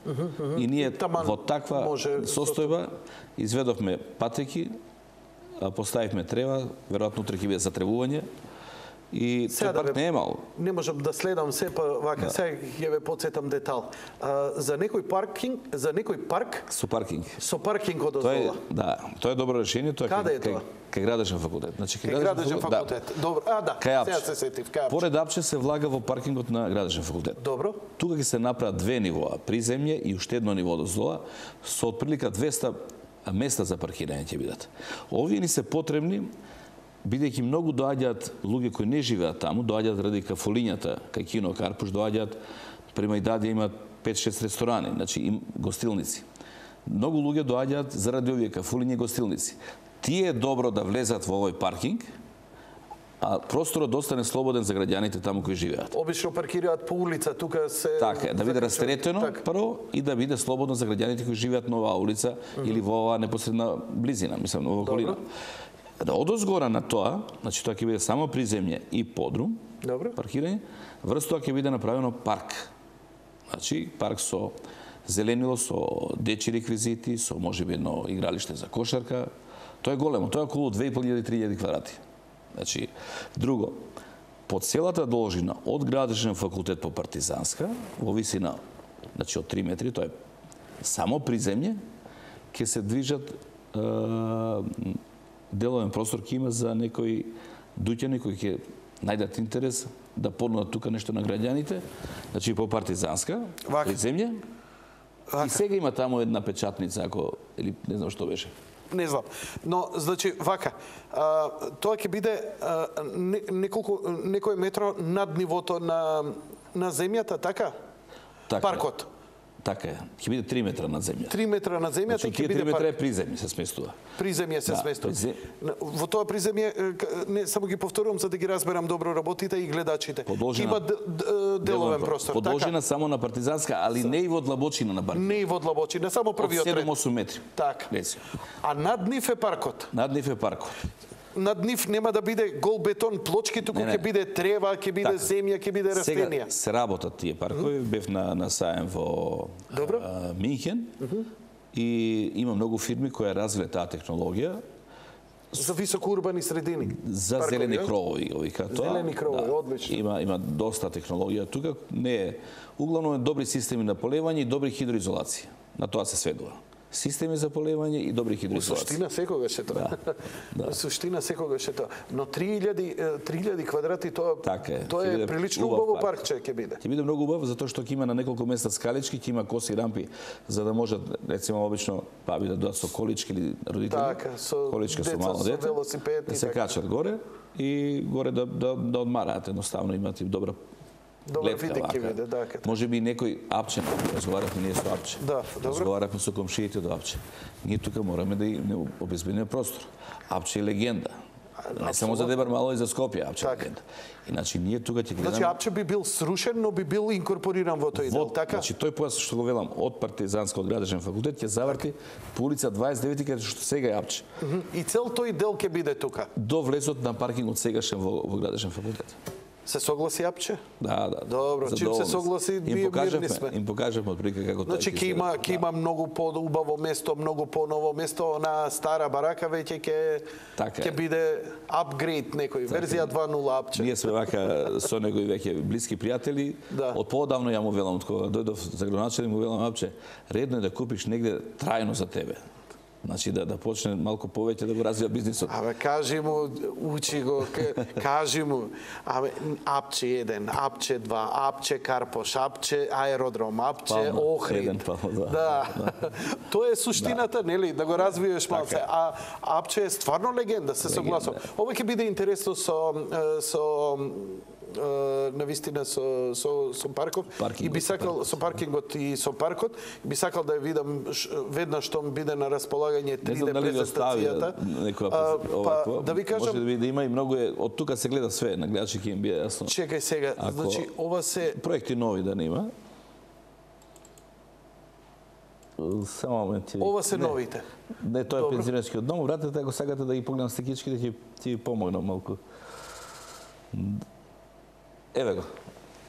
и ние во таква состојба изведовме патеки, поставивме трева, веројатно утре ќе биде затревување. И тој парк не е мал. Не можам да следам се, па вака сега ќе ве потсетам детал. За некој парк со паркинг. Со паркинг од озола. Да, тоа е добро решение, тоа е тоа? Кај градежен факултет. Значи кај градежен факултет. Добро. Да. Сега се сетив. Поред Апче се влага во паркингот на градежен факултет. Добро. Тука ќе се направат 2 нивоа, приземје и уште едно ниво од озола, со отприлика 200 места за паркирање ќе бидат. Овие ни се потребни бидејќи многу доаѓаат луѓе кои не живеат таму, доаѓаат ради кафулињата, кај кино Карпуш, доаѓаат према Идадија имаат 5-6 ресторани, значи гостилници. Многу луѓе доаѓаат заради овие кафулиња и гостилници. Тие е добро да влезат во овој паркинг, а просторот да остане слободен за граѓаните таму кои живеат. Обично паркираат по улица, тука се... Така, да биде растретено прво и да биде слободно за граѓаните кои живеат на оваа улица или во оваа непосредна близина, мислам, во околина. Да одозгора на тоа, значи тоа ќе биде само приземје и подрум, паркирање, врз тоа ќе биде направено парк. Значи, парк со зеленило, со дечи реквизити, со можеби едно игралиште за кошарка. Тоа е големо, тоа е околу 2500-3000 квадрати. Значи, друго, по целата должина од градежен факултет по Партизанска, во висина значи од 3 метри, тоа е само приземје, ќе се движат деловен простор ќе има за некои дуќани кои ќе најдат интерес да понудат тука нешто на граѓаните, значи по партизанска, приземје. И сега има таму една печатница, ако или не знам што беше. Не знам. Но, значи, вака, тоа ќе биде некој метро над нивото на земјата, така? Паркот. Така е. Ќе биде 3 метра над земјата. 3 метра над земјата ќе биде 3 метра е приземје се сместува. Приземје се сместува. Во тоа приземје, не само ги повторувам за да ги разберам добро работите и гледачите. Има деловен простор. Подолжина само на партизанска, али не и во длабочина на паркот. Не и во длабочина, само првиот ред. 7-8 метри. Така. А над нив е паркот. Над нив е паркот. Над нив нема да биде гол бетон плочки, туку ќе биде трева, ќе биде земја, ќе биде растенија. Сега се работат тие паркови, бев на саем во Минхен и има многу фирми кои развиле таа технологија. За високо урбани средини. За зелени кровови, вика тоа. Зелени кровови, одлично. Има доста технологија тука, не е углавно добри системи на полевање и добри хидроизолации. На тоа се сведува. Системи за полевање и добри хидроизолации. Суштина секогаш е тоа. Суштина секогаш е тоа. Но 3000 квадрати тоа е прилично убаво паркче ќе биде. Ќе биде многу убаво затоа што ќе има на неколку места скалички, ќе има коси рампи за да можат рецимо обично баби да дојдат со колички или родители. Така, со количка со мало дете. Да се качат горе и горе да одмараат, едноставно имате добра Добре виде ќе биде, да. Може би некој Апче, разговарахме ние со Апче. Да, добро. Разговарахме со комшиите до Апче. Ние тука мораме да им обезбедиме простор. Апче е легенда. Не само за Дебар Мало и за Скопје, Апче е легенда. Иначе ние тука ќе гледаме. Значи Апче би бил срушен, но би бил инкорпориран во тој дел, така? Значи тој појас што го велам од партизанско од градежен факултет ќе заврти по улица 29 каде што сега е Апче. И цел тој дел ќе биде тука. До влезот на паркингот сегашен во градежен факултет. Се согласи Апче? Да. Добро, чим се согласи, ние мирни сме. Им покажавме отприлика како тоа. Значи ќе има многу поубаво место, многу поново место, на стара барака веќе ќе биде апгрейд некој, верзија 2.0 Апче. Ние сме вака со него и веќе блиски пријатели. Од поодавно ја му велам, од кога дојдов за градоначелник му велам Апче, редно е да купиш негде трајно за тебе. Значи да почне малку повеќе да го развива бизнисот. Кажи му, учи го, кажи му, Апче 1, Апче 2, Апче Карпош, Апче аеродром, Апче Охрид. Да. Тоа е суштината, нели, да го развиеш малце. А Апче е стварно легенда, се согласувам. Ова ќе биде интересно со навистина со парков и би сакал со паркингот и со паркот би сакал да ја видам веднаш што биде на располагање 3D презентацијата. Да ви кажам, може да има и многу од тука се гледа све, на гледачи ќе им биде јасно. Чекај сега, значи ова се проекти нови да нема. Само моменти. Ова се новите. Не, тоа е пензионерскиот дом, вратете ако сакате да ги погледам стекичките ќе помогнам малку. Еве го.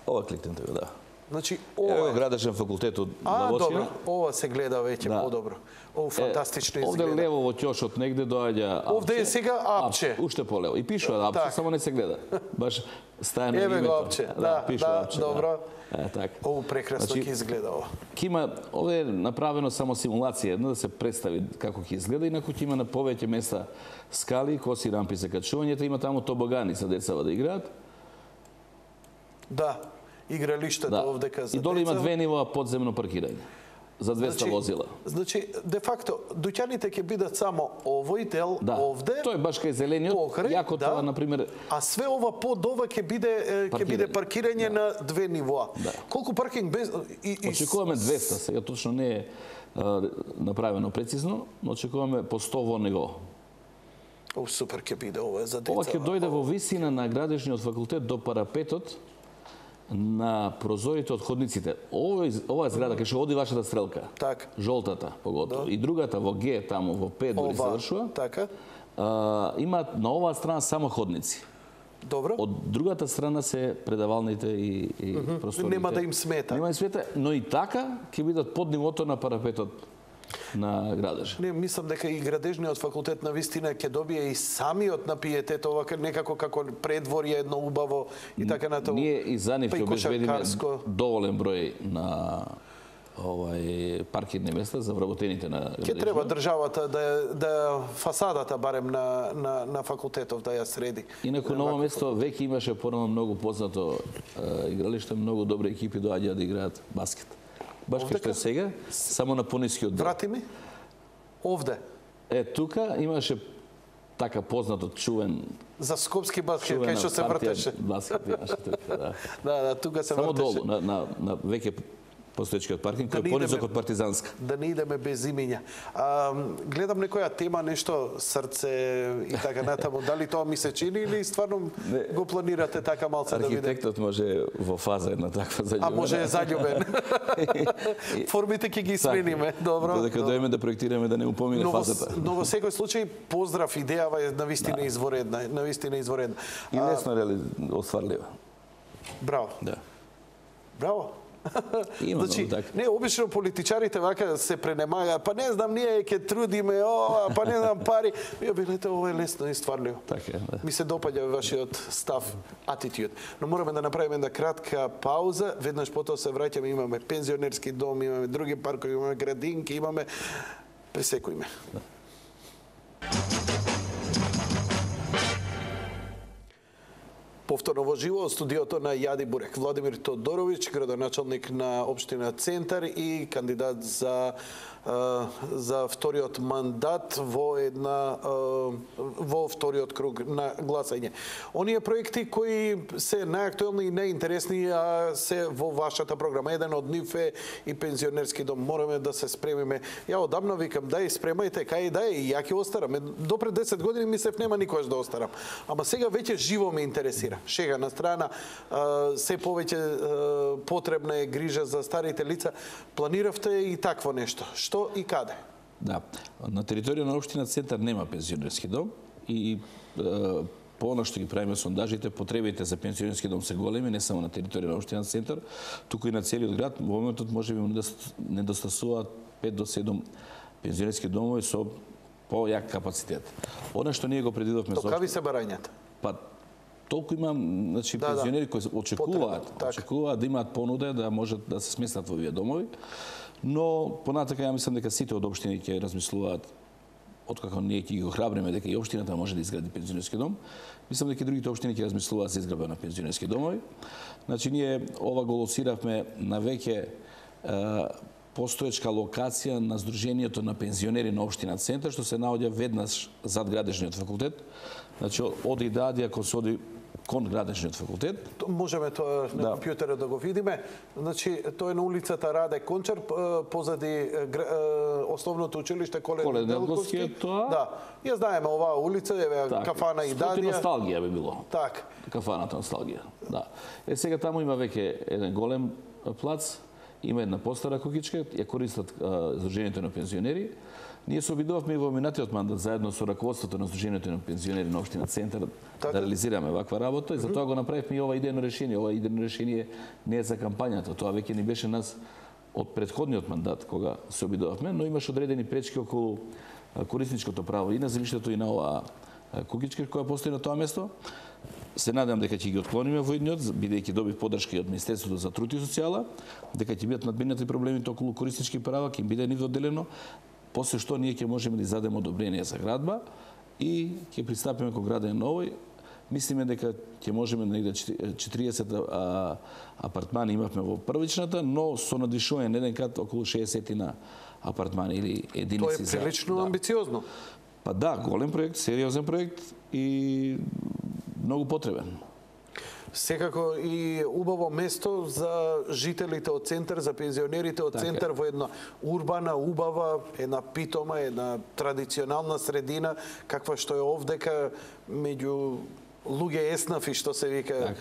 Ова кликнете го, да. Значи, ова е градежен факултет од Лавочина. Добро, ова се гледа веќе подобро. Ова фантастично изгледа. Овде лево во ќошот негде доаѓа Апче. Овде е сега Апче. Уште полево. И пишува Апче, само не се гледа. Баш стаја на името. Еве го Апче. Да, добро. Така. Ово прекрасно ќе изгледа ова. Овде е направено само симулација, една да се представи како ќе изгледа, инаку ќе има на повеќе места скали, коси рампи за качувањето, има таму тобогани за децава да играат. Да, игралиштето овдека за деца. И долу има 2 нивоа подземно паркирање за 200 возила. Значи, де факто, дуќаните ќе бидат само овој дел овде. Тој баш кај зелениот, јако тоа, например... А све ова под ова ќе биде паркирање на 2 нивоа. Колку паркинг без... Очекуваме 200, сега точно не е направено прецизно, но очекуваме по 100 во него. Супер ќе биде ова за деца. Ова ќе дојде во висина на градежниот факултет до парапетот на прозорите од ходниците. Ова е зграда кај што оди вашата стрелка. Така. Жолтата поготово. И другата во Г, таму во П дори завршува. Така. Има на оваа страна само ходници. Добро. Од другата страна се предавалните и просторите. Нема да им смета. Нема да им смета, но и така ќе бидат под нивото на парапетот на градеж. Не, мислам дека и градежниот факултет на вистина ќе добие и самиот на пиетет, ова некако како предворје едно убаво и така на тоа. Ние и за нив ќе обезбедиме доволен број на паркирни места за вработените на Ке треба државата да фасадата барем на факултетов да ја среди. Инаку на ово место веќе имаше порано многу познато игралиште, многу добри екипи доаѓаат да играат баскет. Баш како што е сега, само на понискиот дел. Врати ми? Овде. Тука имаше така познато чувен за скопски баскет, кај што се вртеше. Баскет имаше тука, да. Да, тука се само вртеше. Само долу, на веќе постоечкиот паркинг, кој е понизок од Партизанска. Да не идеме без имиња. Гледам некоја тема, нешто срце и така натаму. Дали тоа ми се чини или стварно го планирате така малце да видите? Архитектот може во фаза една таква заљубена. А може е заљубен. Формите ќе ги смениме, добро. Додека дојме да проектираме да не упомине фазата. Но во секој случај поздрав, идејава е навистина изворедна, навистина изворедна. И лесно остварлива. Браво. Да. Браво. Има значи, така. Не, обично политичарите вака се пренемагаат, па не знам, ние ќе трудиме, па не знам пари. Вие билете, ова е лесно и стварливо. Така е, да. Ми се допаѓа вашиот став, атитюд. Но мораме да направиме една кратка пауза, веднаш потоа се враќаме, имаме пензионерски дом, имаме други паркови, имаме градинки, имаме... Пресекујме. Да. Повторно во живо од студиото на Јади Бурек. Владимир Тодоровиќ, градоначалник на општина Центар и кандидат за вториот мандат во вториот круг на гласање. Оние проекти кои се најактуелни и најинтересни се во вашата програма. Еден од нив е и пензионерски дом. Мораме да се спремиме. Ја одамна викам, дај спремајте, кај дај, и ја ќе остарам. До пред 10 години мислев нема никош да остарам. Ама сега веќе живо ме интересира. Шега на страна, се повеќе потребна е грижа за старите лица. Планиравте и такво нешто? Што и каде? Да. На територија на општина Центар нема пензионерски дом и по она што ги правиме сондажите, потребите за пензионерски дом се големи, не само на територија на општина Центар, туку и на целиот град. Во моментот можеби недостасуваат 5 до 7 пензионерски домови со појак капацитет. Она што ние го предвидовме за какви се барањата? Па толку има, значи, пензионери кои очекуваат да имаат понуда да можат да се сместат во овие домови. Но понатака ја мислам дека сите од општини ќе размислуваат, откако ние ќе ги охрабриме дека и општината може да изгради пензионерски дом, мислам дека другите општини ќе размислуваат за изградба на пензионерски домови. Значи ние ова го лоциравме на веќе постоечка локација на Сдруженијето на пензионери на општина Центар, што се наоѓа веднаш зад градежниот факултет. Значи оди Дадија кон се оди кон градежниот факултет. Можеме тоа на компјутерот да го видиме. Значи, тоа е на улицата Раде Кончар, позади основното училиште Колен Делковски. Да, ја знаеме оваа улица, еве кафана и Дадија. Носталгија би било. Так. Кафаната Носталгија, да. Сега таму има веќе еден голем плац, има една постара кукичка, ја користат Сдруженијето на пензионери. Ние се обидувавме и во минатиот мандат заедно со раководството на Сдруженијето на пензионери на општина Центар да реализираме ваква работа и затоа го направивме и ова идејно решение. Ова идејно решение не е за кампањата, тоа веќе ни беше нас од претходниот мандат кога се обидувавме, но имаше одредени пречки околу корисничкото право и на земјиштето и на оваа кукичка која постои на тоа место. Се надевам дека ќе ги отклониме во идниот, бидејќи добив поддршка и од Министерството за труд и социјала, дека ќе бидат надминати проблемите околу кориснички права, ќе им биде нив одделено, после што ние ќе можеме да издадеме одобрение за градба и ќе пристапиме кон градење на овој. Мислиме дека ќе можеме негде 40 апартмани имавме во првичната, но со надвишување на еден кат околу 60 на апартмани или единици. Тоа е прилично амбициозно. Па да, голем проект, сериозен проект и многу потребен. Секако и убаво место за жителите од Центар, за пензионерите од Центар во една урбана, убава, една питома, една традиционална средина, каква што е овдека меѓу луѓе еснафи, што се вика,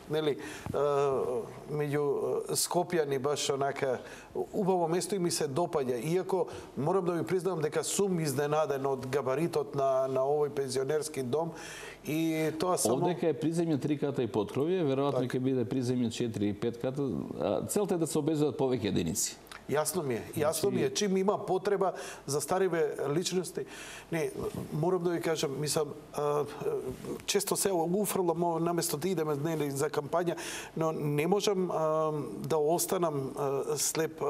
нели, меѓу Скопјани, баш онака убаво место и ми се допаѓа. Иако морам да ви признам дека сум изненаден од габаритот на овој пензионерски дом и тоа само овдека е приземјен 3 ката и поткровје, веројатно ќе биде приземјен 4 и 5 ката. Целта е да се обезбедат повеќе единици. Јасно ми е, чим има потреба за стариве личности. Не, морам да ви кажам, мислам, често се уфрлам наместо да идеме нели за кампања, но не можам да останам слеп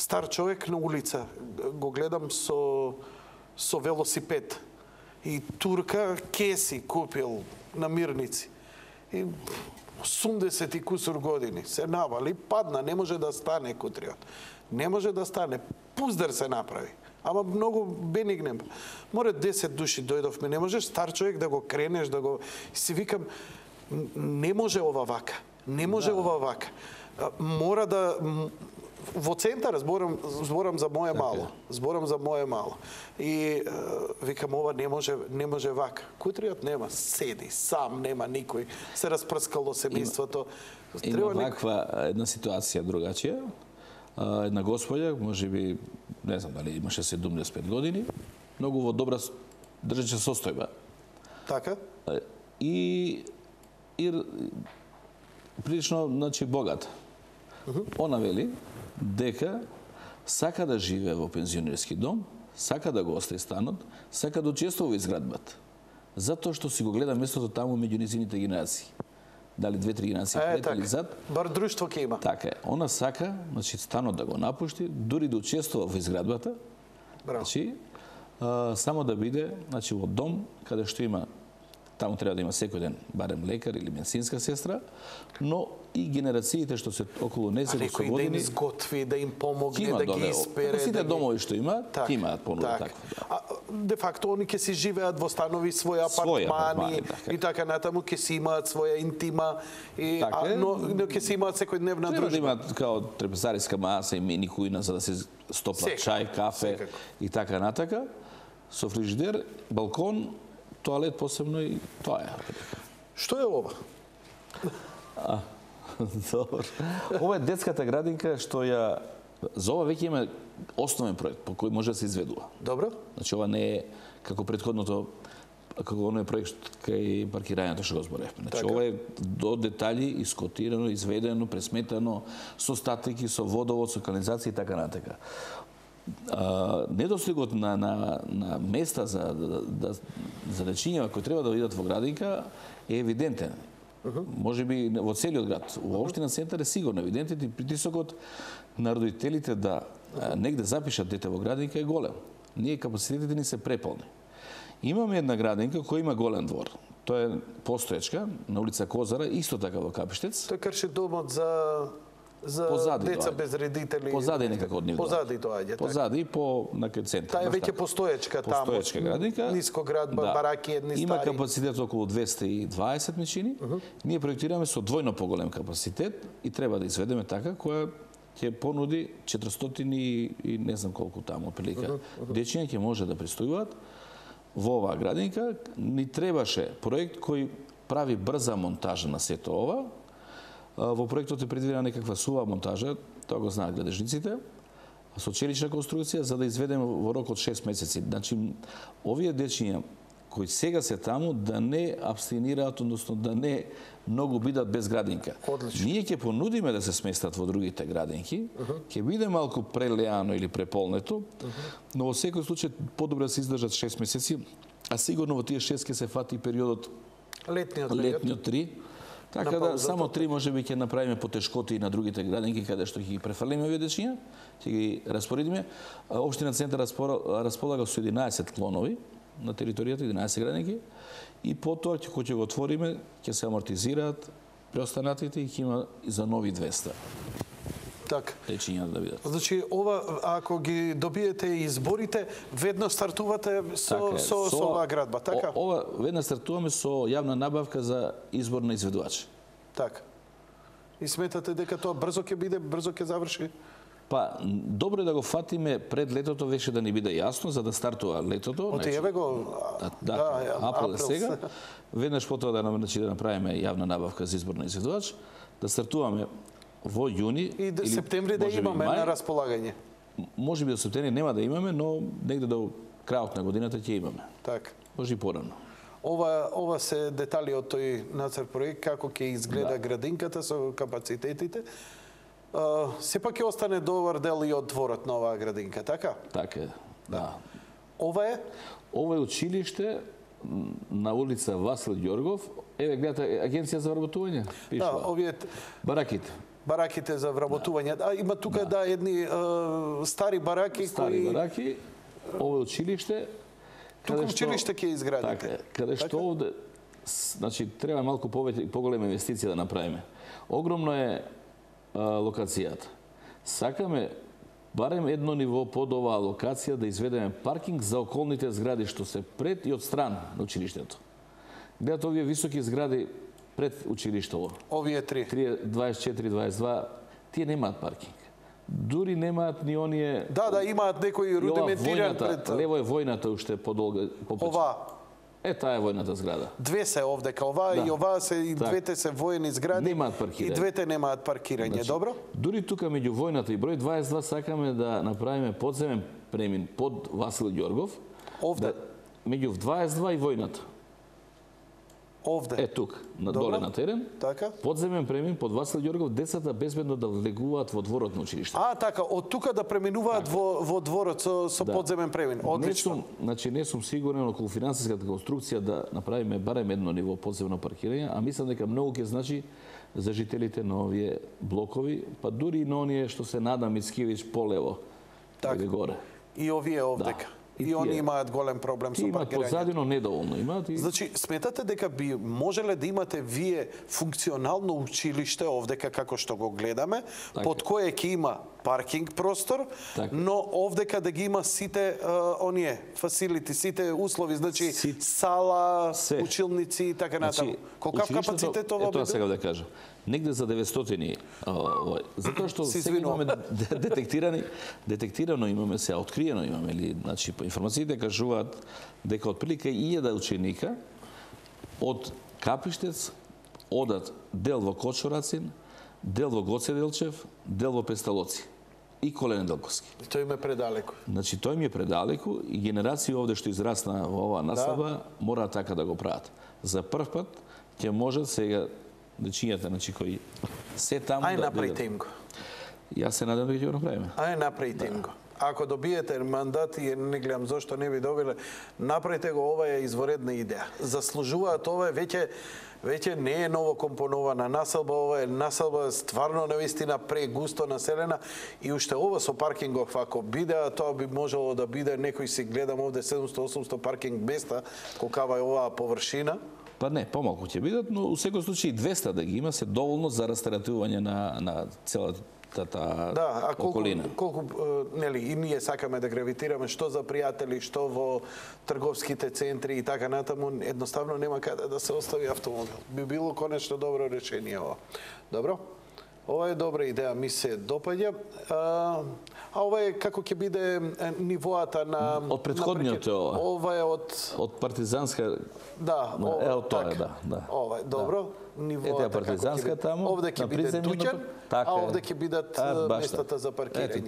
стар човек на улица, го гледам со велосипед. И турка кеси купил на Мирници. И 80 и кусур години се навали, падна, не може да стане кутриот. Не може да стане. Пуздар се направи. Ама многу бенигнем. Море 10 души дојдовме. Не можеш стар човек да го кренеш, да го... Си викам, не може ова вака. Не може ова вака. Мора да... Во центар зборам за моje мало. Зборам за моje мало. И викам, ова не може вака. Кутриот нема, седи сам, нема никој. Се распрскало семејството. Има ваква една ситуација другачија. Една господја, може би, не знам дали имаше 75 години, многу во добра држача состојба. Така? И прилично, значи, богат. Она вели дека сака да живее во пензионерски дом, сака да го остави станот, сака да учествува во изградбата. Затоа што си го гледа местото таму меѓу низините генерации. Дали 2-3 генерации пред или зад. Бар друштво ќе има. Така е. Она сака, значи, станот да го напушти, дури да учествува во изградбата. Браво. Значи, само да биде, значи, во дом каде што има, таму треба да има секој ден барем лекар или медицинска сестра, но и генерациите што се околу не се со години, да им изготви, да им помогне, да ги испере. Сите домови што има, ќе имаат понуда таква. Де факто они ќе си живеат во станови, своји апартмани и така натаму, ќе си имаат своја интима, но ќе си имаат секојдневна дружба. Треба да имаат као трапезариска маса и мини кујна за да се стопла чај, кафе и така натака. Со фрижидер, балкон, тоалет посебно и тоа е. Што е ова? Добро. Ова е детската градинка што ја... За ова веќе има основен проект по кој може да се изведува. Добро. Значи ова не е како претходното, како оној проект кај паркирањето што го зборевме. Значи ова е до детали искотирано, изведено, пресметано, со статики, со водовод, со канализација и така натака. Недостигот на места за дечиња кои треба да идат во градинка е евидентен. Може би во целиот град. Во општина Центар е сигурно евидентен и притисокот на родителите да негде запишат дете во градинка е голем. Ние капацитетите ни се преполни. Имаме една градинка која има голем двор. Тоа е постоечка на улица Козара, исто така во Капиштец. Тој крши домот за деца без родители. Позади некако од нив. Позади доаѓа. Позади по накај центар. Таа е веќе постоечка таму. Постоечка градинка. Ниско градба, бараки едни стари. Има капацитет околу 220 мечини. Ние проектираме со двојно поголем капацитет и треба да изведеме така која ќе понуди 400 и не знам колку таму прилика. Дечиња ќе може да престојуваат во оваа градинка. Ни требаше проект кој прави брза монтажа на сето ова. Во проектот е предвидена некаква сува монтажа, тоа го знаат гледачниците, со челична конструкција за да изведеме во рок од 6 месеци. Значи, овие дечиња кои сега се таму да не абстинираат, односно да не многу бидат без градинка. Одлично. Ние ќе понудиме да се сместат во другите градинки, ќе биде малку прелеано или преполнето, но во секој случај подобро да се издржат 6 месеци, а сигурно во тие 6 ќе се фати периодот летниот 3. Така да само 3 можеби ќе направиме потешкоти и на другите градинки каде што ќе ги префрлиме овие дечиња, ќе ги распоредиме. Општина Центар располага со 11 клонови на територијата, 11 градинки, и потоа кога ќе го отвориме, ќе се амортизираат преостанатите и ќе има за нови 200. Така. Дечиња да видат. Значи, ова, ако ги добиете и изборите, веднаш стартувате со оваа градба, така? Ова веднаш стартуваме со јавна набавка за избор на изведувач. Така. И сметате дека тоа брзо ќе биде, брзо ќе заврши? Па, добро е да го фатиме пред летото, веше да ни биде јасно, за да стартува летото. Отиеве го... Да, април сега. Веднаш потоа да направиме јавна набавка за избор на изведувач, да стартуваме во јуни и до септември да имаме на располагање. Може би до септември нема да имаме, но негде до крајот на годината ќе имаме. Така. Може и порано. Ова се детали од тој нацрт проект, како ќе изгледа градинката со капацитетите. Сепак ќе остане добар дел и од дворот на оваа градинка, така? Така е, да. Ова е? Ова е училиште на улица Васил Ѓоргов. Еве, гледате, агенција за вработување. Да, овие... Бараките. бараките за вработување. А има тука едни стари бараки Стари бараки, ово е училиште. Тука училиште ќе изградите. Така, каде што овде, значи, треба малку повеќе, поголема инвестиција да направиме. Огромно е локацијата. Сакаме барем едно ниво под оваа локација да изведеме паркинг за околните згради што се пред и од стран на училиштето. Гледате овие високи згради пред училиштето. Овие три. 24, 22, тие немаат паркинг. Дури немаат ни оние... Да, имаат некој рудиментиран пред... Лево е војната уште подолга. Ова. Таа е војната зграда. Две се овдека, оваа и оваа се, и двете се воени згради. Немаат паркирање. И двете немаат паркирање, добро? Дури тука меѓу војната и број 22 сакаме да направиме подземен премин под Васил Ѓоргов. Овде? Меѓу 22 и војната. Овде? Тук, доле на терен. Така? Подземен премин под Васил Ѓоргов, децата безбедно да влегуваат во дворот на училиште. Така, од тука да преминуваат во дворот со подземен премин. Одлично. Не сум сигурен околу финансиската конструкција да направиме барем едно ниво подземно паркирање, а мислам дека многу ќе значи за жителите на овие блокови, па дури и на оние што се Нада Мицкевиќ полево, горе. И овие овдека. И они имаат голем проблем со паркирањето. Имаат позадино недоволно. Значи, сметате дека би можеле да имате вие функционално училиште овдека како што го гледаме, под кое ќе има паркинг простор, но овдека да ги има сите оние фасилити, сите услови, значи сала, училници и така натаму. Колкав капацитет ова би бил? Тоа сега да кажам. Негде за 900 затоа што сега имаме детектирано имаме се, откриено имаме ли, значи по информациите кажуваат дека отприлика 1000 ученика од Капиштец одат дел во Кочурацин, дел во Гоце Делчев, дел во Песталоци и Колен Делковски. Тој им е предалеку. Значи тој ми е предалеку и генерација овде што израсна во оваа наслаба мора така да го прават. За прв пат ќе можат сега дечињата, значи кои се таму да направите им го. Јас се надам дека ќе го направиме. Направите им го. Ако добиете мандат и не гледам зошто не би добиле, направите го, ова е изворедна идеја. Заслужуваат, ова е веќе не е ново компонована населба, ова е населба стварно навистина прегусто населена и уште ова со паркингов ако биде, тоа би можело да биде, некој си гледам овде 700-800 паркинг места, колкава е оваа површина. Па не, помалку ќе бидат, но у секој случај 200 да ги има се доволно за растаратување на целата околина. Колку нели и ние сакаме да гравитираме што за пријатели, што во трговските центри и така натаму, едноставно нема каде да се остави автомобил. Би било конечно добро решение ова. Добро? Ова е добра идеја, ми се допаѓа. А ова е како ќе биде нивоата на од претходниот ова е од партизанска. Да, тоа е, да. Ова е добро. Нивоата партизанска таму. Овде ќе биде дуќан, а овде ќе бидат местата за паркирање.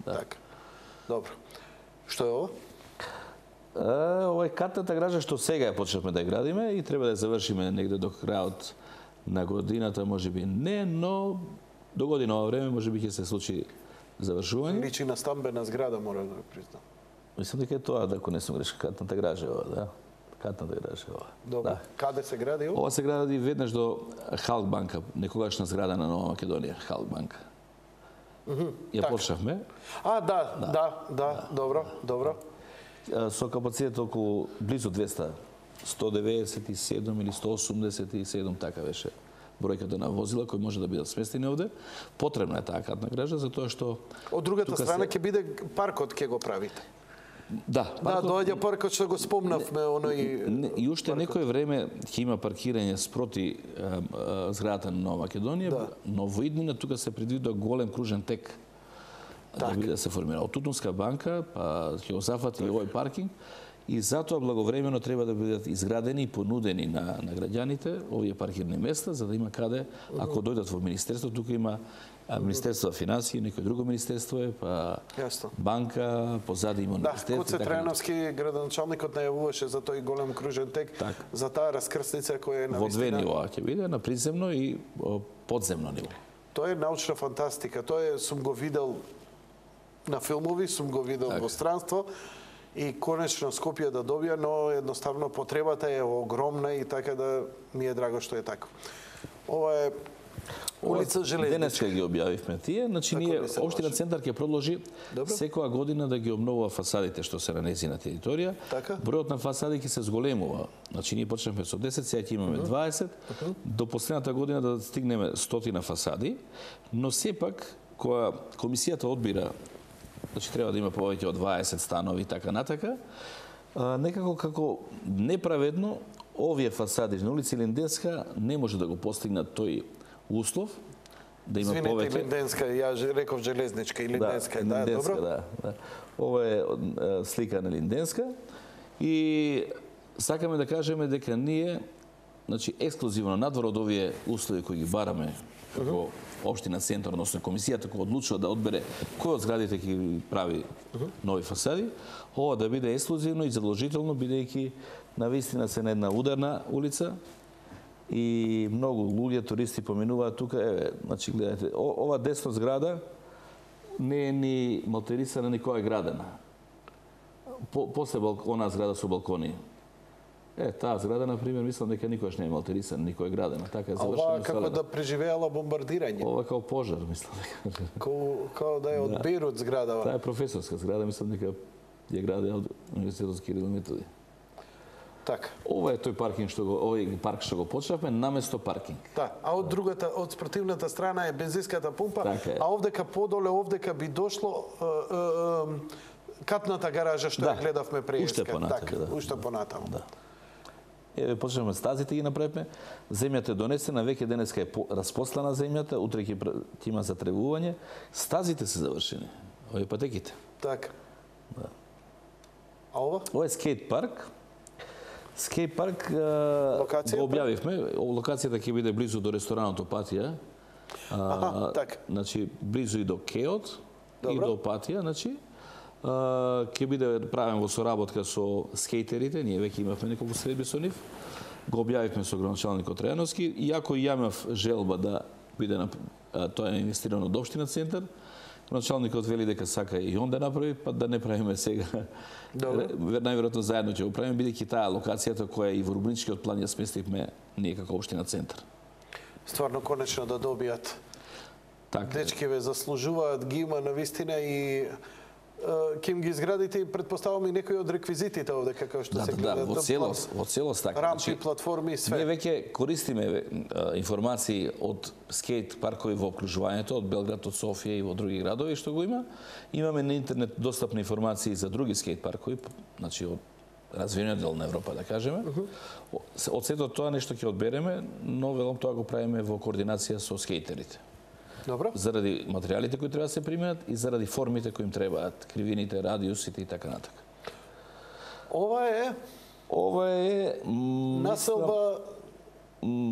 Така. Добро. Што е ова? Ова е катната гража што сега почнавме да ја градиме и треба да ја завршиме негде до крајот на годината, можеби не, но до година ова време можеби ќе се случи завршување. Личи на стамбена зграда, морам да признам. Мислам дека е тоа, ако не сум грешка, катната гража ова, да. Катната гража ова. Добро. Каде се гради ова? Ова се гради веднаш до Халк банка, некогашна зграда на Нова Македонија, Халк банка. Ја почнавме. Да, добро. Со капацитет околу близу 200, 197 или 187, така беше бројката на возила кои може да бидат сместени овде. Потребна е таа катна гража, затоа што... Од другата страна ќе биде паркот, ќе го правите. Да, доаѓа паркот што го спомнавме, и уште некој време ќе има паркирање спроти зградата на Нова Македонија, но во иднина тука се предвидува голем кружен тек да биде се формира. Од Тутунска банка, па ќе го зафати и овој паркинг, и затоа благовремено треба да бидат изградени и понудени на граѓаните овие паркирни места, за да има каде, ако дојдат во министерство, тука има Министерство за финансии, некој друго министерство е, па банка, позади има универзитет. Коце Трајановски, градоначалникот најавуваше за тој голем кружен тек, за таа раскрсница која е навистина. Во две нивоа ќе биде, на приземно и подземно ниво. Тоа е научна фантастика. Тоа сум го видел на филмови, сум го видел во странство и конечно Скопје да добија, но едноставно потребата е огромна и така да ми е драго што е така. Ова е Улица Железничка. Денеска ги објавивме тие. Значи, ние, Општина Центар ќе продолжи секоја година да ги обновува фасадите што се на нејзина територија. Бројот на фасади ќе се зголемува. Значи, ние почнавме со 10, сега ќе имаме 20. До последната година да стигнеме 100 фасади. Но сепак, која комисијата одбира, значи треба да има повеќе од 20 станови и така натака, некако како неправедно овие фасади на улица Линденска не може да го постигнат тој услов да има повеќе. Извинете, Линденска, ја реков Железничка и Линденска, да, Линденска, добро? Да. Ова е слика на Линденска и сакаме да кажеме дека ние, значи ексклузивно надвор од овие услови кои ги бараме како Општина Центар, односно комисијата која одлучува да одбере кој од зградите ќе ги прави нови фасади, ова да биде ексклузивно и задолжително, бидејќи навистина се на една ударна улица и многу луѓе, туристи поминуваат тука. Еве, значи гледате, ова десно зграда не е ни малтерисана, никоја градена. После она зграда со балкони. Таа зграда, например, мислам дека никош не е малтерисана, никој градена. Така е завршена. Ова како да преживеала бомбардирање. Ова како пожар, мислам дека. Како да е од Бейрут зградава. Таа е професорска зграда, мислам дека ја гради од Универзитетот Кирил и Методи. Така. Ова е тој паркинг овој парк што го почнавме наместо паркинг. Да, а од другата, од спротивната страна е бензинската пумпа, така е. А овдека подоле, овдека би дошло капната гаража што ја гледавме преска. Уште понатаму. Така, уште понатаму. Да. Еве почнавме стазите ги направивме. Земјата е донесена, веќе денеска е распослана земјата, утре ќе има затребување. Стазите се завршени. Овие патеките. Така. Да. А ова? Ова е скейт парк. Скейт парк го објавивме. Локацијата ќе биде близу до ресторанот Опатија. така. Значи близу и до Кеот и до Опатија, значи ќе биде правен во соработка со скејтерите, ние веќе имавме неколку средби со нив. Го објавивме со градоначалникот Трајановски, иако и ја имав желба да биде тоа е инвестирано од Општина Центар. Градоначалникот вели дека сака и он да направи, па да не правиме сега. Најверојатно заедно ќе го правиме, бидејќи таа локацијата која и во урбаничкиот план ја сместивме ние како Општина Центар. Стварно конечно да добијат. Така. Дечкиве заслужуваат, ги има навистина и ќе им ги изградите и предпоставам и некои од реквизитите овде како што се гледа. Во целост така. Рампи, платформи и све. Ние веќе користиме информации од скейт паркови во окружувањето, од Белград, од Софија и во други градови што го има. Имаме на интернет достапни информации за други скейт паркови, значи од развиениот дел на Европа, да кажеме. Од сето тоа нешто ќе одбереме, но велам тоа го правиме во координација со скейтерите. Добро. Заради материјалите кои треба да се применат и заради формите кои им требаат, кривините, радиусите и така натака. Ова е населба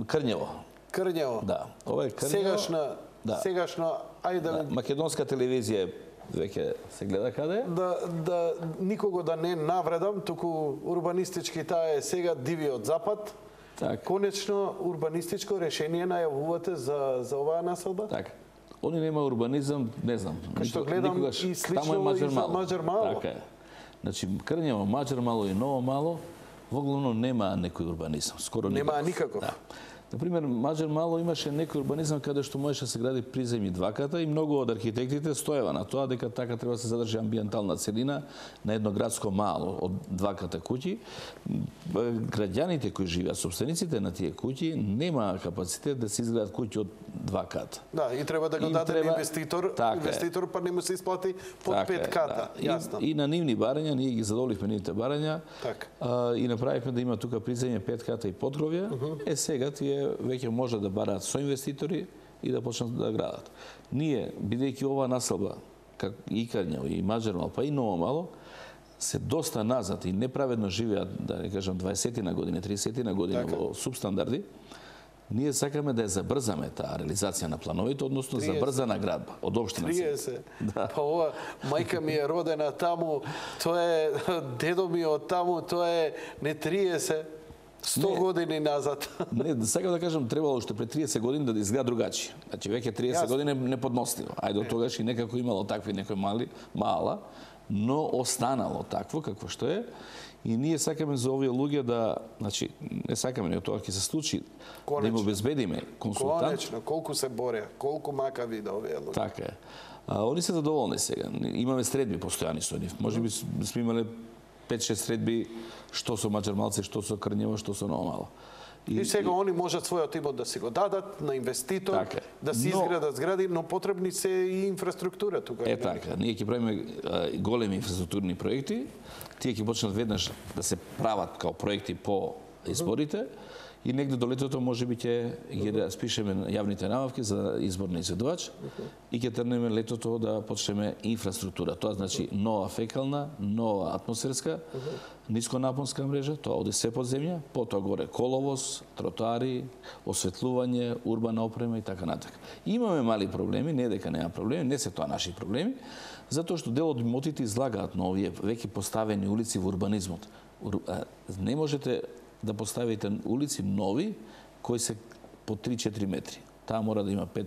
Крњево. Крњево. Да, ова е Крњево. Сегашна, ајде македонска телевизија веќе се гледа каде. Да никого да не навредам, туку урбанистички таа е сега дивиот запад. Так. Конечно урбанистичко решение најавувате за оваа населба? Така. Они нема урбанизам, не знам. Што гледам и слично и за Маџар мало. Така е. Значи Крњево, Маџар мало и Ново мало воглавно нема некој урбанизам, скоро нема никаков. Да. Например, Маџар мало имаше некој урбанизам каде што можеше да се гради приземји дваката и многу од архитектите стоева на тоа дека така треба да се задржи амбиентална целина на едно градско мало од дваката куќи. Граѓаните кои живеат, собствениците на тие куќи, нема капацитет да се изградат куќи од два ката. Да, и треба да го даде инвеститор, па не му се исплати под 5 ката. Јасно. И на нивни барања, ние ги задоволивме нивните барања и направивме да има тука приземје 5 ката и подгровја. Сега тие веќе може да бараат со инвеститори и да почнат да градат. Ние, бидејќи оваа населба, како и Крњево, и Маџар мало, па и Ново мало, се доста назад и неправедно живеат, да не кажам, 20 години, 30 години во субстандарди, ние сакаме да ја забрзаме таа реализација на плановите, односно забрзана градба од општина. 30. Да. Па ова, мајка ми е родена таму, тоа е дедо ми од таму, тоа е не 30, 100 години назад. Не, сакам да кажам, требало уште пред 30 години да изгледа другачи. Значи веќе 30 години е неподносливо. Ајде од тогаш и некако имало такви некои мала, но останало такво какво што е. И ние сакаме за овие луѓе да, значи, не сакаме, него тоа ќе се случи, да им обезбедиме консултант. Конечно, колку се боря, колку макави да овие луѓе. Така е. Они се задоволни сега. Имаме средби постојани со нив. Може би сме имале 5-6 средби, што со маđarmalци, што со Крњево, што со Ново Мало. И сега они можат својот имот да си го дадат на инвеститор, да си изградат згради, но потребни се и инфраструктура тука. Така, ние ќе правиме големи инфраструктурни проекти, тие ќе почнат веднаш да се прават као проекти по изборите и негде до летото може би ќе ги спишеме јавните набавки за избор на изведувач и ќе тргнеме летото да почнеме инфраструктура. Тоа значи нова фекална, нова атмосферска, нисконапонска мрежа, тоа оди се под земја, потоа горе коловоз, тротоари, осветлување, урбана опрема и така натака. Имаме мали проблеми, не дека нема проблеми, не се тоа наши проблеми, затоа што дел од имотите излагаат на овие веќе поставени улици во урбанизмот. Не можете да поставите улици нови кои се по 3-4 метри. Таа мора да има 5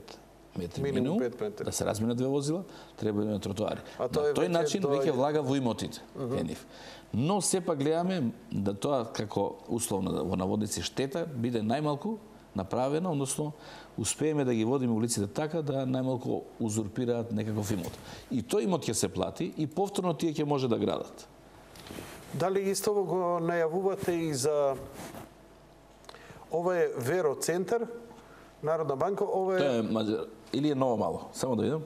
метри минимум, да се разминат две возила, треба да има тротоари. На тој начин веќе влага во имотите. Но сепак гледаме да тоа како условно во наводници штета биде најмалку направена, односно успееме да ги водиме улиците така да најмалку узурпираат некаков имот. И тој имот ќе се плати и повторно тие ќе може да градат. Дали исто го најавувате и за ова е Веро центар, Народна банка, ова е... Тоа е или е Ново Мало, само да видам.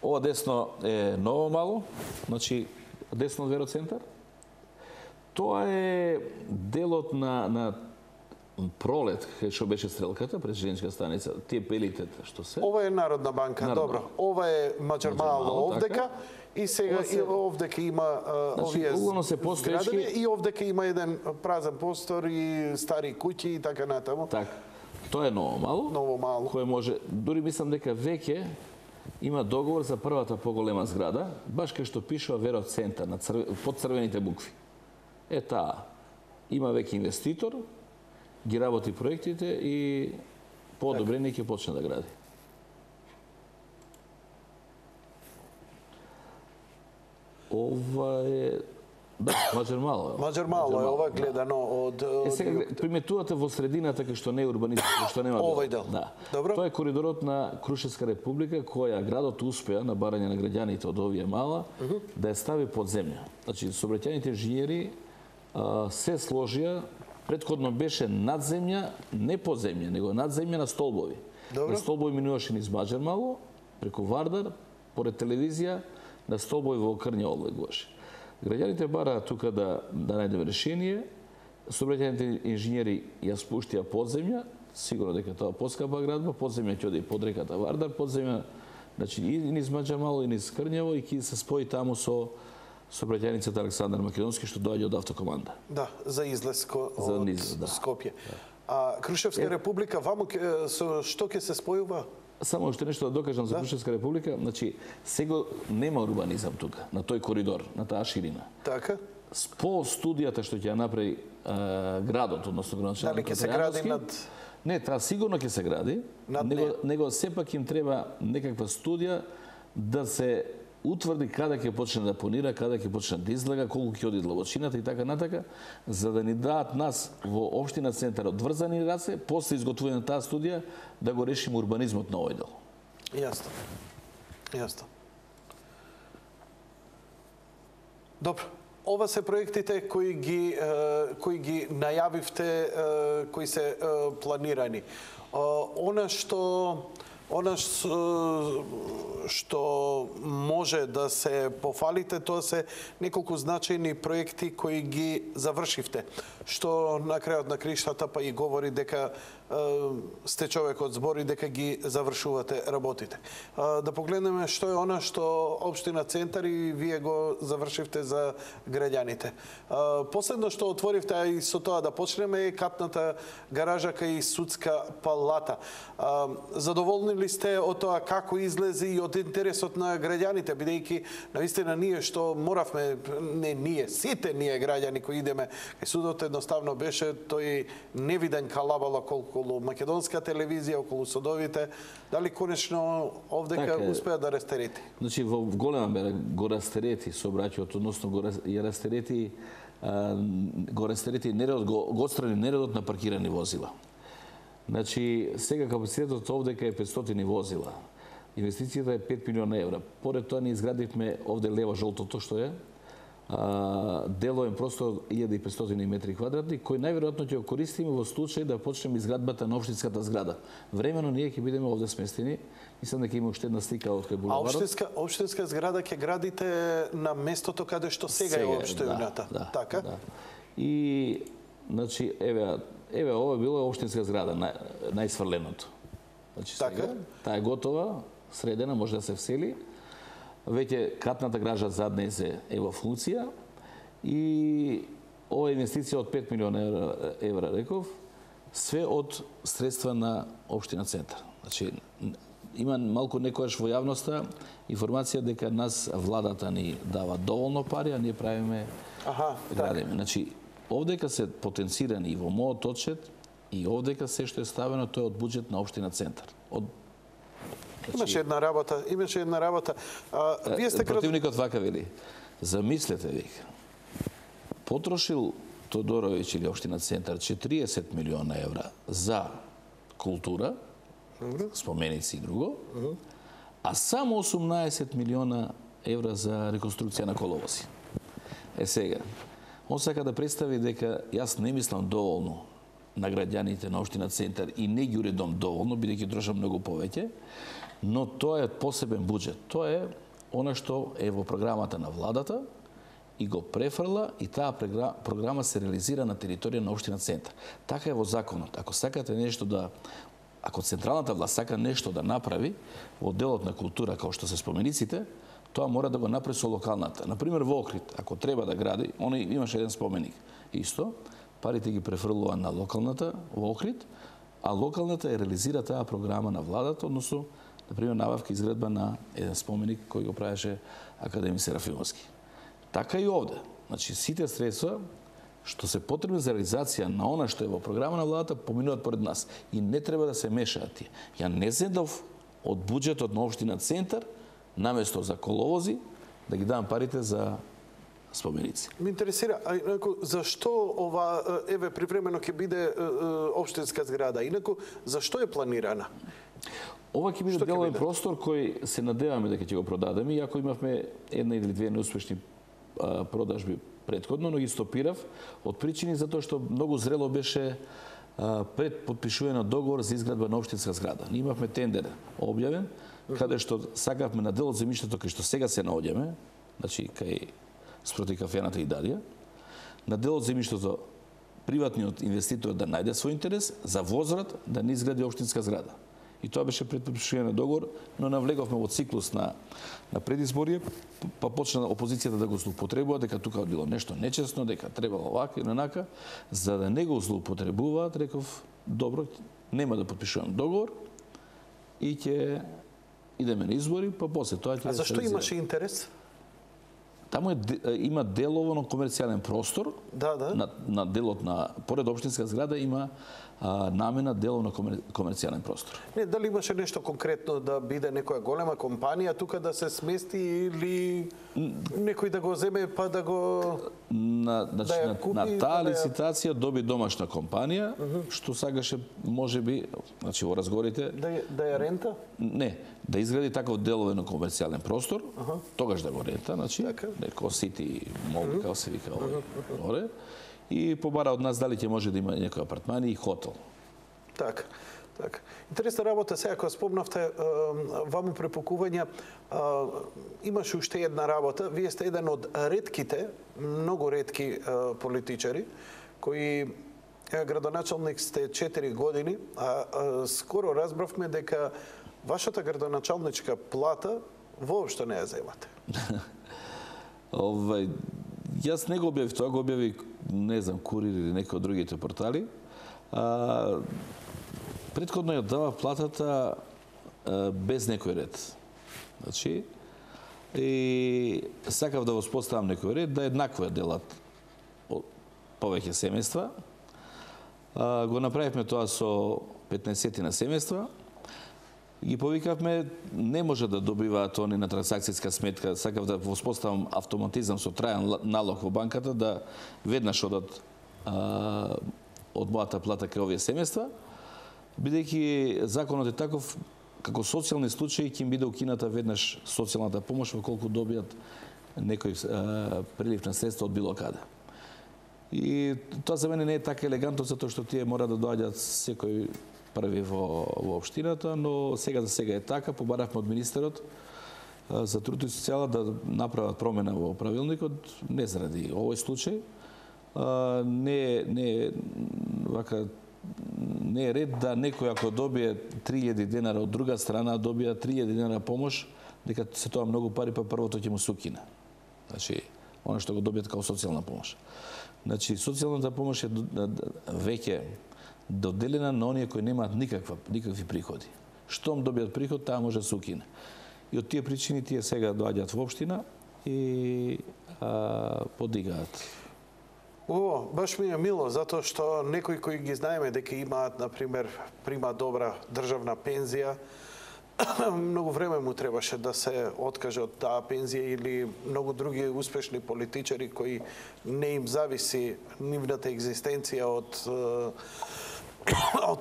Ова десно е Ново Мало, значи десно од Веро центар. Тоа е делот на Пролет, што беше стрелката пред железничка станица, тие пелите што се. Ова е Народна банка, добро. Ова е Маđар Мало овдека. И сега и овдека има овие зградени и овдека има еден празен простор и стари куќи и така натаму. Така. Тоа е Ново Мало. Ново Мало. Кој може, дури мислам дека веќе има договор за првата поголема зграда, баш кај што пишува Веро центар под црвените букви. Е таа. Има веќе инвеститор, ги работи проектите и по одобрение ќе почне да гради. Ова е Маđар Мало. Маđар Мало е ова гледано од... Сега приметувате во средината кај што не е урбанизација, што нема... Овој дел. Да. Добро. Тоа е коридорот на Крушевска република, која градот успеа на барање на граѓаните од овие мала да ја стави под земја. Значи, сообраќајните инженери се сложија, претходно беше над земја, не под земја, него над земја на столбови. Добро. На столбови минуваше низ Маđар Мало, преку Вардар, поред телевизија, на столбови во Крњево одлегуваше. Граѓаните бараат тука да најдеме решение, сообраќајните инженери ја спуштија под земја, сигурно дека тоа поскапа градба, под земја ќе оди под реката Вардар, под земја, значи и низ Маđар Мало и низ Крњево и ќе се спои таму со сообраќајницата Александар Македонски што доаѓа од автокоманда. Да, за излез од Скопје. А Крушевска република, ваму со што ќе се спојува? Само уште нешто да докажам за Крушевска република, значи сега нема урбанизам тука, на тој коридор, на таа ширина. Така? По студијата што ќе ја направи градот, односно градоначалникот. Дали ќе се гради над... Не, таа сигурно ќе се гради, него сепак им треба некаква студија да се утврди каде ќе почне да понира, каде ќе почне да излага, колку ќе оди длабочината и така натака, за да ни дадат нас во општина центарот врзани раце, после изготвување на таа студија, да го решиме урбанизмот на овој дел. Јасно. Јасно. Добро. Ова се проектите кои ги најавивте, кои се планирани. Она што може да се пофалите, тоа се неколку значајни проекти кои ги завршивте, што на крајот на криштата па и говори дека сте човек од збор и дека ги завршувате работите. Да погледнеме што е она што општина Центар и вие го завршивте за граѓаните. Последно што отворивте, а и со тоа да почнеме, е капната гаража кај Судска палата. Задоволни ли сте од тоа како излезе и од интересот на граѓаните, бидејќи навистина ние што моравме, не ние, сите ние граѓани кои идеме кај судот, едноставно беше тој невиден калабала околу македонска телевизија, околу судовите. Дали конечно овдека успеа да растерети? Значи во голема мера го растерети сообраќајот, односно ја растерети го растерети нередот, го отстрани нередот на паркирани возила. Значи, сега капацитетот овдека е 500 возила. Инвестицијата е 5 милиона евра. Поред тоа ни изградивме овде лево жолтото што е деловен простор 1500 метри квадратни, кој најверојатно ќе го користиме во случај да почнеме изградбата на општинската зграда. Времено ние ќе бидеме овде сместени. Мислам дека има уште една слика од кај булеварот. А општинска зграда ќе градите на местото каде што сега е општината, така? Да. И значи еве ова било општинска зграда, најсврленото. Значи сега таа е готова, средена, може да се всели. Веќе катната гража зад нејзе е во функција и ова инвестиција од 5 милиона евра, реков, све од средства на општина Центар. Значи, има малку некојаш во јавноста информација дека нас владата ни дава доволно пари, а ние правиме градиме. Значи, овдека се потенцирани и во мојот отчет и овдека се што е ставено, тоа е од буџет на општина Центар. Имаше една работа. Вие сте противникот вака вели. Замислете вика. Потрошил Тодоровиќ или општина Центар 40 милиона евра за култура, споменици и друго, а само 18 милиона евра за реконструкција на коловози. Сега, он сака да представи дека јас не мислам доволно на граѓаните на општина Центар и не ги уредам доволно, бидејќи трошам многу повеќе, но тоа е посебен буџет. Тоа е она што е во програмата на владата и го префрла и таа програма се реализира на територија на општина Центар. Така е во законот. Ако сакате нешто ако централната власт сака нешто да направи во делот на култура, како што се спомениците, тоа мора да го направи со локалната. Например, во Охрид, ако треба да гради, имаше еден споменик. Исто, парите ги префрлува на локалната во Охрид, а локалната реализира таа програма на владата, односно, например, набавка изградба на еден споменик кој го правеше Академик Серафимовски. Така и овде. Значи, сите средства што се потребни за реализација на она што е во програма на владата поминуваат поред нас и не треба да се мешаат тие. Ја не зедов од буџетот на општина Центар наместо за коловози да ги давам парите за споменици. Ме интересира, зашто ова привремено ќе биде општинска зграда? Инаку зашто е планирана? Ова ќе биде деловен простор кој се надеваме дека ќе го продадеме, иако имавме една или две неуспешни продажби претходно, но ги стопирав од причини затоа што многу зрело беше пред подпишување на договор за изградба на општинска зграда. Ние имавме тендер објавен, каде што сакавме на дел од земјиштето кај што сега се наоѓаме, значи кај спроти кафената и Дадија, на дел од земјиштето приватниот инвеститор да најде свој интерес за возврат да не изгради општинска зграда. И тоа беше пред подпишување на договор, но навлеговме во циклус на предизборие, па почна опозицијата да го злоупотребува, дека тука било нешто нечесно, дека требало овака или онака. За да не го злоупотребуваат, реков, добро, нема да подпишувам договор и ќе идеме на избори, па после тоа ќе... А зашто имаше интерес? Таму има делово на комерцијален простор, на делот на поред општинска зграда има намена дело на комерцијален простор. Не, дали имаше нешто конкретно да биде некоја голема компанија тука да се смести или некој да го земе па да го на таа лицитација доби домашна компанија што сакаше можеби, значи во разговорите да ја рента? Не, да изгради таков деловен комерцијален простор, тогаш да го рента, значи некој сити мол како се вика овој. И побара од нас дали ќе може да има некој апартмани и хотел. Така. Интересна работа, сега кога спомнавте ваму препукување, имаше уште една работа. Вие сте еден од ретките, многу ретки политичари, кои градоначалник сте 4 години, а скоро разбравме дека вашата градоначалничка плата воопшто не ја земате. Јас не го објавив тоа, го објави, не знам, Курир или некој од другите портали. Претходно ја дава платата без некој ред. Значи, и сакав да воспоставам некој ред, да еднакво ја делат повеќе семејства. Го направивме тоа со 15 на семејства. Ги повикавме, не може да добиваат они на трансакцијска сметка, сакав да воспоставам автоматизам со трајан налог во банката да веднаш одат од мојата плата кај овие семејства, бидејќи законот е таков како социјални случаи ќе им биде укината веднаш социјалната помош во колку добијат некој прилив на средства од било каде. И тоа за мене не е така елегантно, затоа што тие мора да доаѓаат секој први во општината, но сега за сега е така. Побаравме од министерот за труд и социјала да направат промена во правилникот, не заради овој случај. Не е ред да некој ако добие 3000 денари од друга страна, добија 3000 денари помош, дека се тоа многу пари, па првото ќе му се укине. Значи, оно што го добијат како социјална помош. Значи, социјалната помош е веќе доделена на оние кои немаат никакви приходи. Штом добијат приход, таа може да се укине. И од тие причини тие сега доаѓаат во општина и подигаат. Баш ми е мило, затоа што некои кои ги знаеме дека имаат, например, прима добра државна пензија, многу време му требаше да се откаже од таа пензија, или многу други успешни политичари кои не им зависи нивната екзистенција од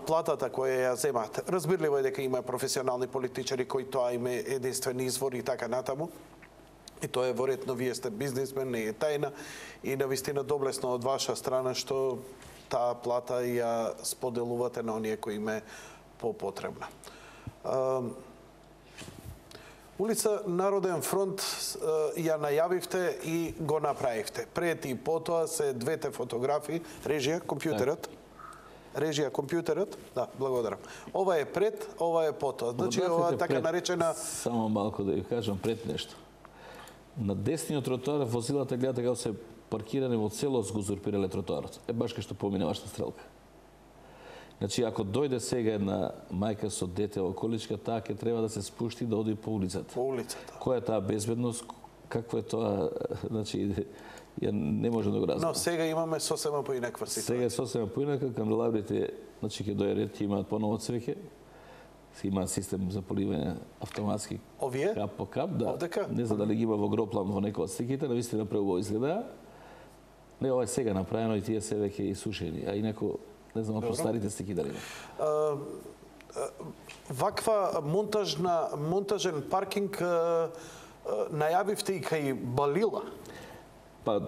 платата која ја земаат. Разбирливо е дека има професионални политичари кои тоа им е единствен извор и така натаму. И тоа е веројатно, вие сте бизнисмен, не е тајна, и навистина доблесно од ваша страна што таа плата ја споделувате на оние кои им е попотребна. Улица Народен фронт ја најавивте и го направивте. Пред и потоа се двете фотографии, режија, компјутерот. Режија, компјутерот. Да, благодарам. Ова е пред, ова е потоа. Значи, ова така наречена... Само малку да ја кажам пред нешто. На десниот тротоар возилата гледате како се паркирани во целост го узурпирале тротоарот. Баш кај што помине вашата стрелка. Значи, ако дојде сега една мајка со дете во количка, таа ќе треба да се спушти да оди по улицата. По улицата. Која е таа безбедност? Какво е тоа? Значи, ја не можам да го разберам. Но сега имаме сосема поинаква ситуација. Сега е сосема поинаква, канделабрите, значи ќе дојде ред, ќе имаат поново цвеќе. Има систем за поливање автоматски. Овие? Кап по кап, да. Овдека? Не за дали ги има во гроплан во некој од сликите, навистина преубаво изгледа. Не, ова е сега направено и тие се веќе исушени. А инаку, не знам, од старите слики дали има. Ваква монтажен паркинг најавивте и кај Балила? Па,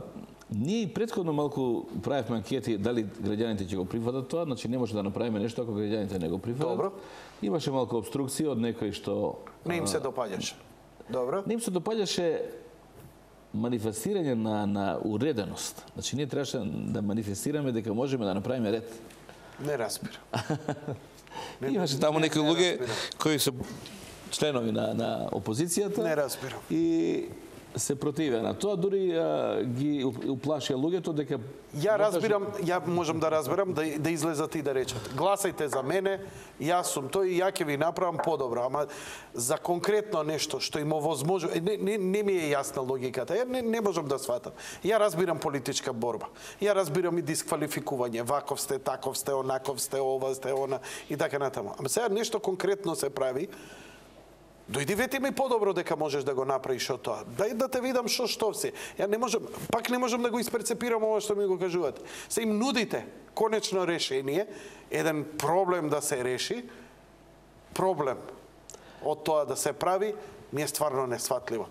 ние и претходно малку правевме анкети дали граѓаните ќе го прифатат тоа, значи не може да направиме нешто ако граѓаните не го прифатат. Добро. Имаше малку обструкција од некој што... Не им се допаѓаше. Добро. Не им се допаѓаше манифестирање на уреденост. Значи, ние требаше да манифестираме дека можеме да направиме ред. Не разбирам. Имаше таму некои луѓе кои се членови на опозицијата. Не разбирам. И се противеа на тоа, дури ги уплашија луѓето дека... Ја разбирам, ја можам да разберам да излезат и да речат. Гласајте за мене, јас сум тој и ја ќе ви направам подобро, ама за конкретно нешто што им овозможува, не ми е јасна логиката. Ја не можам да сватам. Ја разбирам политичка борба. Ја разбирам и дисквалификување. Ваков сте, таков сте, онаков сте, ова сте, она и така натаму. Ама сега нешто конкретно се прави. Дојди вети ми подобро дека можеш да го направиш од тоа. Дај да те видам што си. Ја не можам, пак не можам да го исперцепирам ова што ми го кажувате. Се им нудите конечно решение, еден проблем да се реши, проблем од тоа да се прави, ми е стварно несватливо.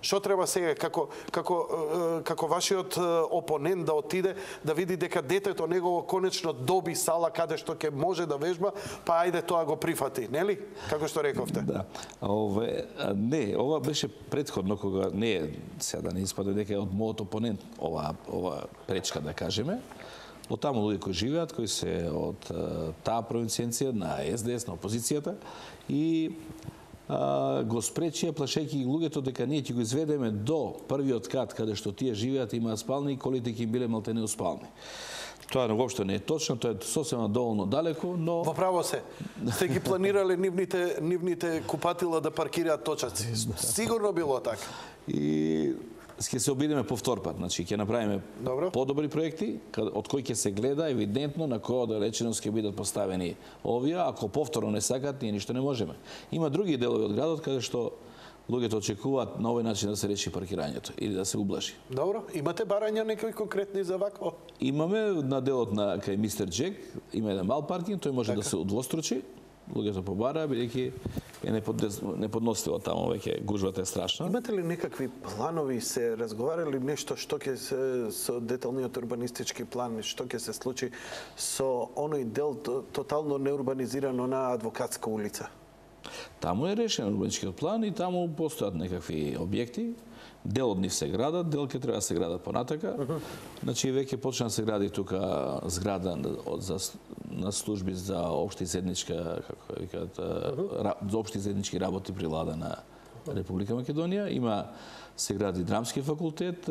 Што треба сега како вашиот опонент да отиде да види дека детето негово конечно доби сала каде што ќе може да вежба, па ајде тоа го прифати, нели? Како што рековте. Да. Ова беше претходно кога не сега да не испаде дека е од мојот опонент ова пречка да кажеме. Од таму луѓе кои живеат, кои се од таа провинцијенција на СДС, на опозицијата и го спречија плашејќи луѓето дека ние ќе го изведеме до првиот кат каде што тие живеат, имаат спални и колите ќе им биле малтене успални. Тоа воопшто не е точно, тоа е сосема доволно далеко, но... Во право се. Сте ги планирале нивните купатила да паркираат точаци. Сигурно било така. И ќе се обидеме по втор пат. Значи, ќе направиме подобри проекти, од кои ќе се гледа евидентно на која далечиност ќе бидат поставени овие. Ако повторно не сакат, ние ништо не можеме. Има други делови од градот каде што луѓето очекуваат на овој начин да се реши паркирањето или да се ублажи. Добро, имате барања некои конкретни за вакво? Имаме на делот на кај Мистер Джек, има еден мал паркинг, тој може да се удвостручи. Луѓето побараа, бидејќи е неподносливо таму, веќе гужвата е страшна. Имате ли некакви планови, се разговарали нешто што ќе се со деталниот урбанистички план, што ќе се случи со оној дел тотално неурбанизирано на Адвокатска улица? Таму е решен урбанистичкиот план и таму постојат некакви објекти. Дел од нив се градат, дел ќе треба да се градат понатака. Значи веќе почна да се гради тука зграда на служби за општи заедничка, како викаат, за општи заеднички работи при Влада на Република Македонија. Се гради драмски факултет,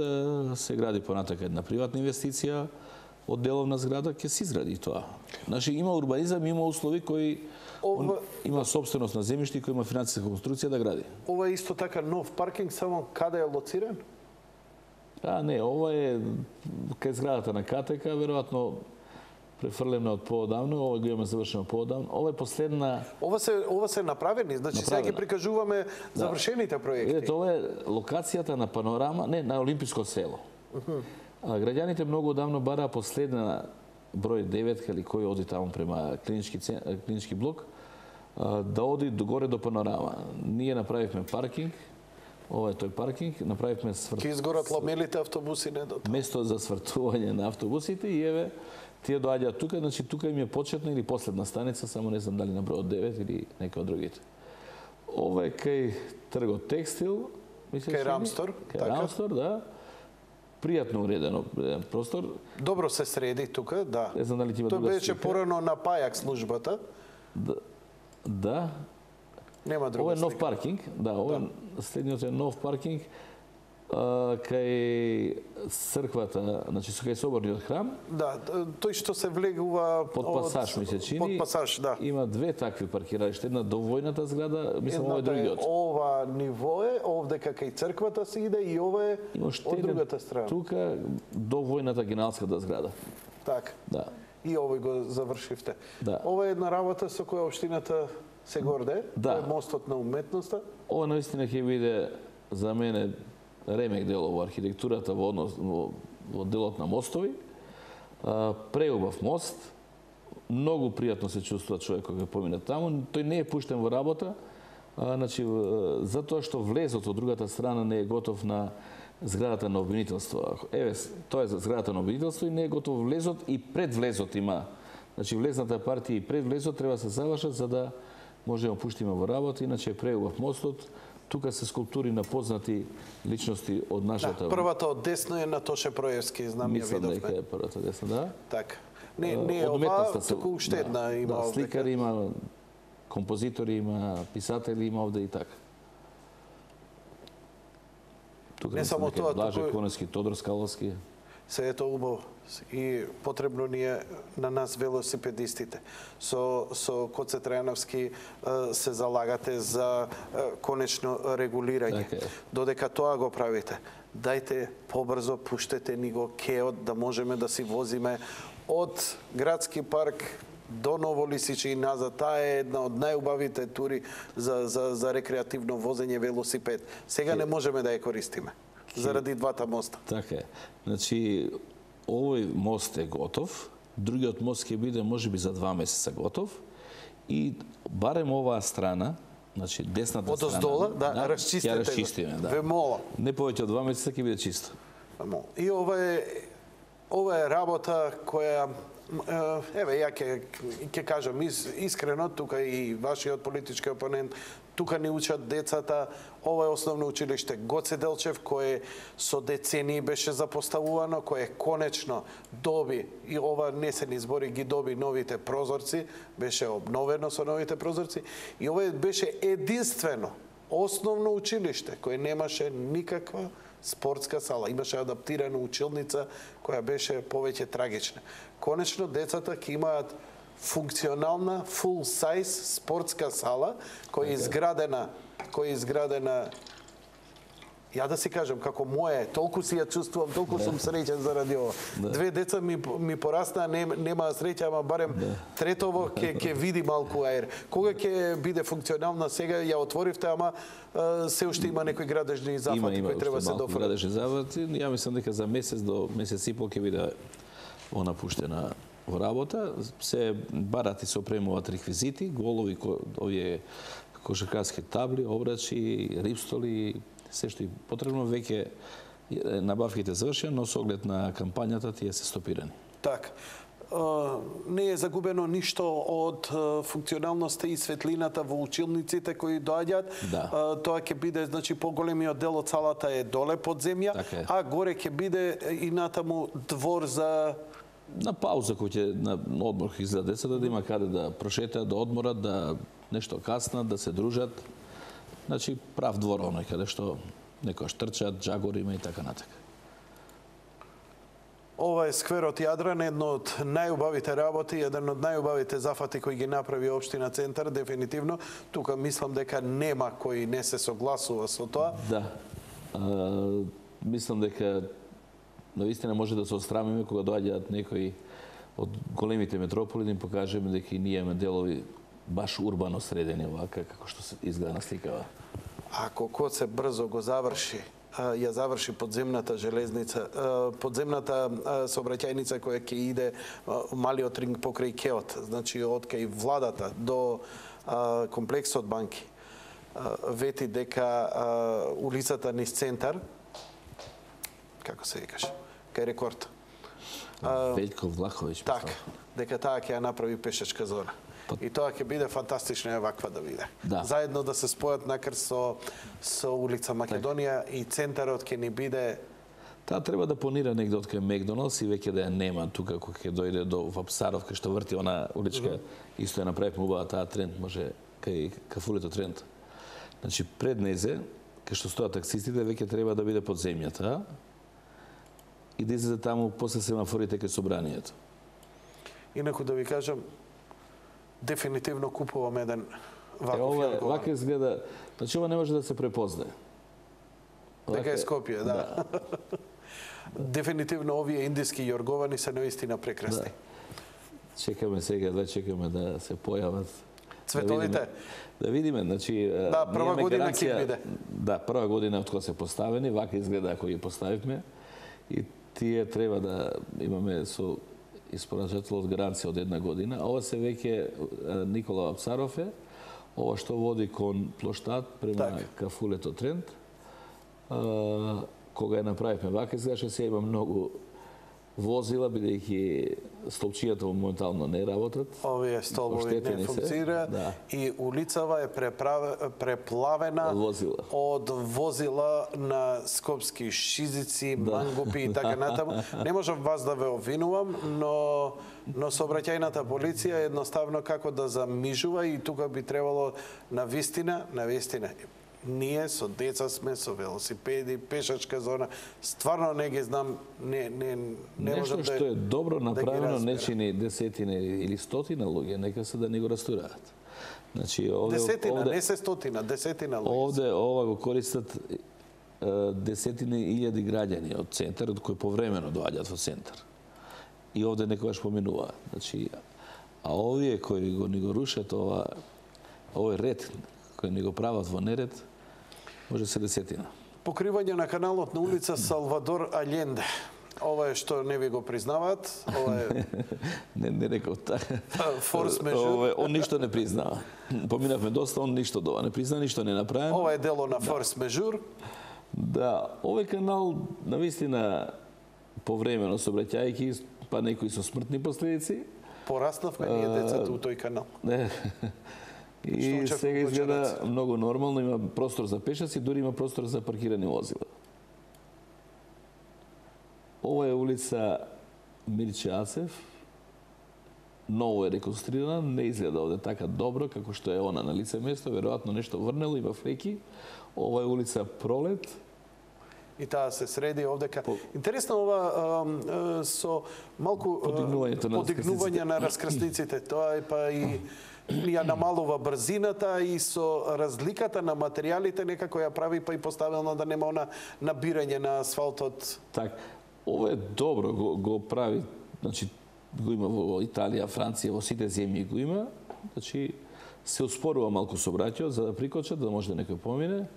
се гради понатака една приватна инвестиција од деловна зграда, ќе се изгради тоа. Значи има урбанизам, има услови кои има собственост на земјиште, кој има финансиска конструкција да гради. Ова е исто така нов паркинг, само каде е лоциран? Не, ова е кај зградата на КТК, веројатно префрлено од поодамно, ова го имаме завршено поодамно. Ова е последна... Ова се направени, значи сега ги прикажуваме завршените проекти. Видете, ова е локацијата на панорама, не, на Олимписко село. Граѓаните многу одамно бараа последна број 9 или кој оди таму према клинички блок, да оди догоре до панорама. Ние направивме паркинг, ова е тој паркинг, направивме Ке изгорат ломелите автобуси, не до тоа. Место за свртување на автобусите и еве, тие доаѓаат тука, значи тука им е почетна или последна станица, само не знам дали на број 9 или некој од другите. Ова е кај тргот Текстил, мислам, кај Рамстор, кај Рамстор, да. Пријатно уредено простор. Добро се среди тука, да. Не знам дали ќе има друга слика. Тоа беше порано на Пајак службата. Да. Нема друга Ова е нов слика. паркинг, да, ова следниот е нов паркинг кај црквата, значи кај соборниот храм. Да, тој што се влегува под пасаж, ми се чини. Под пасаж, да. Има две такви паркиралишта, една до војната зграда, мислам ова е другиот. Ова ниво е, овдека кај црквата се иде и ова е од другата страна. Тука до војната генералската зграда. Така. Да. И овој го завршивте. Да. Ова е една работа со која општината се горде, да. Тоа е мостот на уметноста. Ова наистина ќе биде за мене ремек дел во архитектурата во делот на мостови. Преубав мост, многу пријатно се чувствува човек кога помине таму. Тој не е пуштен во работа, значи затоа што влезот од другата страна не е готов на зградата на обвинителство. Еве, тоа е за зградата на обвинителство и не е готов влезот и пред влезот има. Значи влезната партија и пред влезот треба да се завршат за да можеме да пуштиме во работа, иначе преубав мостот. Тука се скулптури на познати личности од нашата... Да, првата од десно е на Тоше Проевски, знам ја видовме. Мислам дека е првата десно, да. Така. Не е ова, туку уште една има овде. Да, сликари има, композитори има, писатели има овде и така. Тука не само тоа, Блаже Конески, Тодор Скаловски. Се ето убаво. И потребно ни е на нас велосипедистите. Со Коце Трајановски се залагате за конечно регулирање. Додека тоа го правите, дајте побрзо пуштете ни го кеот да можеме да си возиме од градски парк до Новолисиче и назад. Таа е една од најубавите тури за рекреативно возење велосипед. Сега не можеме да ја користиме заради двата моста. Така е. Значи, овој мост е готов, другиот мост ќе биде можеби за 2 месеца готов и барем оваа страна, значи десната страна... Одоздола, да, расчистете го. Ја расчистиме, да. Ве молам. Не повеќе од 2 месеца ќе биде чисто. И ова е работа која еве ја ќе кажам искрено, тука и вашиот политички опонент, тука ни учат децата. Ова е основно училиште Гоце Делчев, кое со децении беше запоставувано, кое конечно доби, и ова не се ни збори, ги доби новите прозорци, беше обновено со новите прозорци, и ова беше единствено основно училиште кое немаше никаква спортска сала. Имаше адаптирана училница која беше повеќе трагична. Конечно, децата ќе имаат функционална, full size спортска сала која е изградена Ja da si kažem, kako moje, толку си ја чувствувам, толку сум среќен заради ова. Две деца ми порасна, нема среќа, ама барем третово ќе види малку аер. Кога ќе биде функционална сега, ја отворивте, ама се уште има некои градежни зафати кои треба се дофрлат. Градежни зафати. Ја мислам дека за месец до месец и пол ќе биде она пуштена во работа. Се барат и се опремуваат реквизити, голови, овие кошаркарски табли, обрачи, рипстоли, се што е потребно. Веќе набавките завршени, но со оглед на кампањата тие се стопирани. Так. Не е загубено ништо од функционалноста и светлината во училниците кои доаѓаат. Да. Тоа ќе биде, значи, поголемиот дел од салата е доле под земја, а горе ќе биде и натаму двор за на пауза кој ќе на одмор за децата да има каде да прошетаат, да одморат, да нешто каснат, да се дружат. Значи прав двор оној каде што некојаш трчат, джагори има и така натака. Ова е скверот Јадран, едно од најубавите работи, еден од најубавите зафати кои ги направи општина Центар, дефинитивно. Тука мислам дека нема кој не се согласува со тоа. Да. Мислам дека наистина може да се отстрамиме кога доаѓаат некои од големите метрополи да им покажеме дека и ние имаме делови баш урбано средени овака како што се изгледа на сликава. Ако Коце брзо го заврши, ја заврши подземната железница, подземната сообраќајница која ќе иде малиот ринг покрај Кеот, значи од кај владата до комплексот банки, вети дека улицата низ Центар, како се викаше, кај Рекорд. Велјко Влаховиќ. Така, дека таа ќе ја направи пешачка зона. И тоа ќе биде фантастично ваква да биде. Да. Заедно да се спојат накар со улица Македонија и Центарот ќе ни биде... Таа треба да планира негде од кај Мекдоналдс и веќе да ја нема тука кога ќе дојде до Вапсаров кај што врти она уличка. Исто ја направивме убава таа Тренд, може кај кафулето Тренд. Значи пред незе, кај што стојат таксистите, веќе треба да биде под земјата и да излезе таму после семафорите кај собранието. Инаку да ви кажам, дефинитивно купувам еден ваков јаргован. Вака изгледа, значи ова не може да се препознае. Дека е Скопје, да. Дефинитивно овие индиски јорговани се наистина прекрасни. Чекаме сега, да чекаме да се појават. Цветовите? Да видиме, значи... Да, прва година ќе биде. Да, прва година од кога се поставени, вака изгледа ако ги поставивме. И тие треба да имаме со испорачател од гаранција од 1 година. Ова се веќе Никола Вапсаров е, ова што води кон плоштад према кафулето Тренд. Кога ја направивме вака, изгледаше се има многу возила, бидејќи столчијата моментално не работат. Овие столбови не функционираат и улицава е преплавена од возила на скопски шизици, мангупи и така натаму. Не можам вас да ве обвинувам, но сообраќајната полиција едноставно како да замижува и тука би требало навистина, ние со деца сме, со велосипеди, пешачка зона, стварно не ги знам, не можам да... Нешто што е добро направено, не чини десетина или стотина луѓе, нека се да не го растураат. Значи, десетина, не се стотина, десетина луѓе. Ова го користат десетини илјади граѓани од Центарот кои повремено доаѓаат во Центар. И овде некогаш поминуваат. Значи, а овие кои ни го рушат овој ред, кои ни го прават во неред, може се десетина. Покривање на каналот на улица Салвадор Алјенде. Ова е што не ви го признаваат. Ова е... Не реков така. Форс межур. Он ништо не признава. Поминавме доста, он ништо дова не признава, ништо не направи. Ова е дело на форс межур. Да, овој канал навистина повремено сообраќајќи, па некои со смртни последици. Пораснавме ние децата у тој канал. Не. И сега изгледа многу нормално, има простор за пешаци, дури има простор за паркирани возила. Ова е улица Мирче Асев, ново е реконструирана, не изгледа овде така добро како што е она на лице место, веројатно нешто врнело, има флеки. Ова е улица Пролет. И таа се среди овдека. Интересно ова со малку подигнување на раскрсниците. Тоа е па и ја намалува брзината и со разликата на материјалите некако ја прави па и поставено да нема она набирање на асфалтот. Так, ова е добро, го прави, значи, го има во Италија, Франција, во сите земји го има, значи, се успорува малку сообраќајот за да прикочат, да може да некој помине.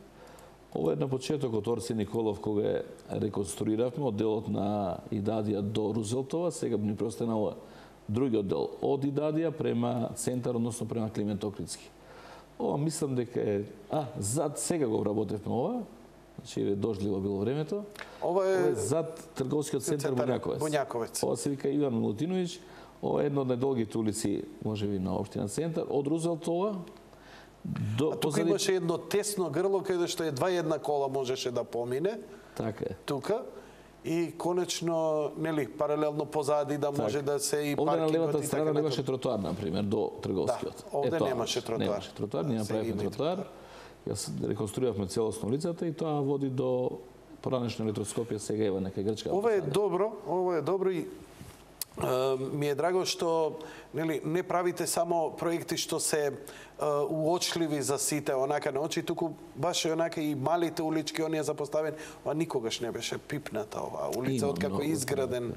Ова е на почетокот Орси Николов, кога реконструиравме од делот на Идадија до Рузелтова, сега ни преостанува другиот дел од Идадија према центар, односно према Климент Охридски. Ова мислам дека е... зад сега го вработевме ова, значи е дожливо било времето. Ова е зад трговскиот центар Буњаковец. Ова се вика Иван Милутиновиќ. Ова е една од најдолгите улици, можеби на општина центар, од Рузелтова до тука имаше едно тесно грло каде што едва една кола можеше да помине. Така е. Тука и конечно, нели, паралелно позади да може да се и паркингот. Овде на левата страна немаше тротоар, например, до трговскиот. Да, овде немаше тротоар. Немаше тротоар, ние направивме тротоар. Јас реконструиравме целосно улицата и тоа води до поранешна електроскопија, сега ева нека грчка. Ова е добро и ми е драго што нели не правите само проекти што се уочливи за сите онака на очи, туку баш онака и малите улички оние запоставени, а никогаш не беше пипната оваа улица откако е изграден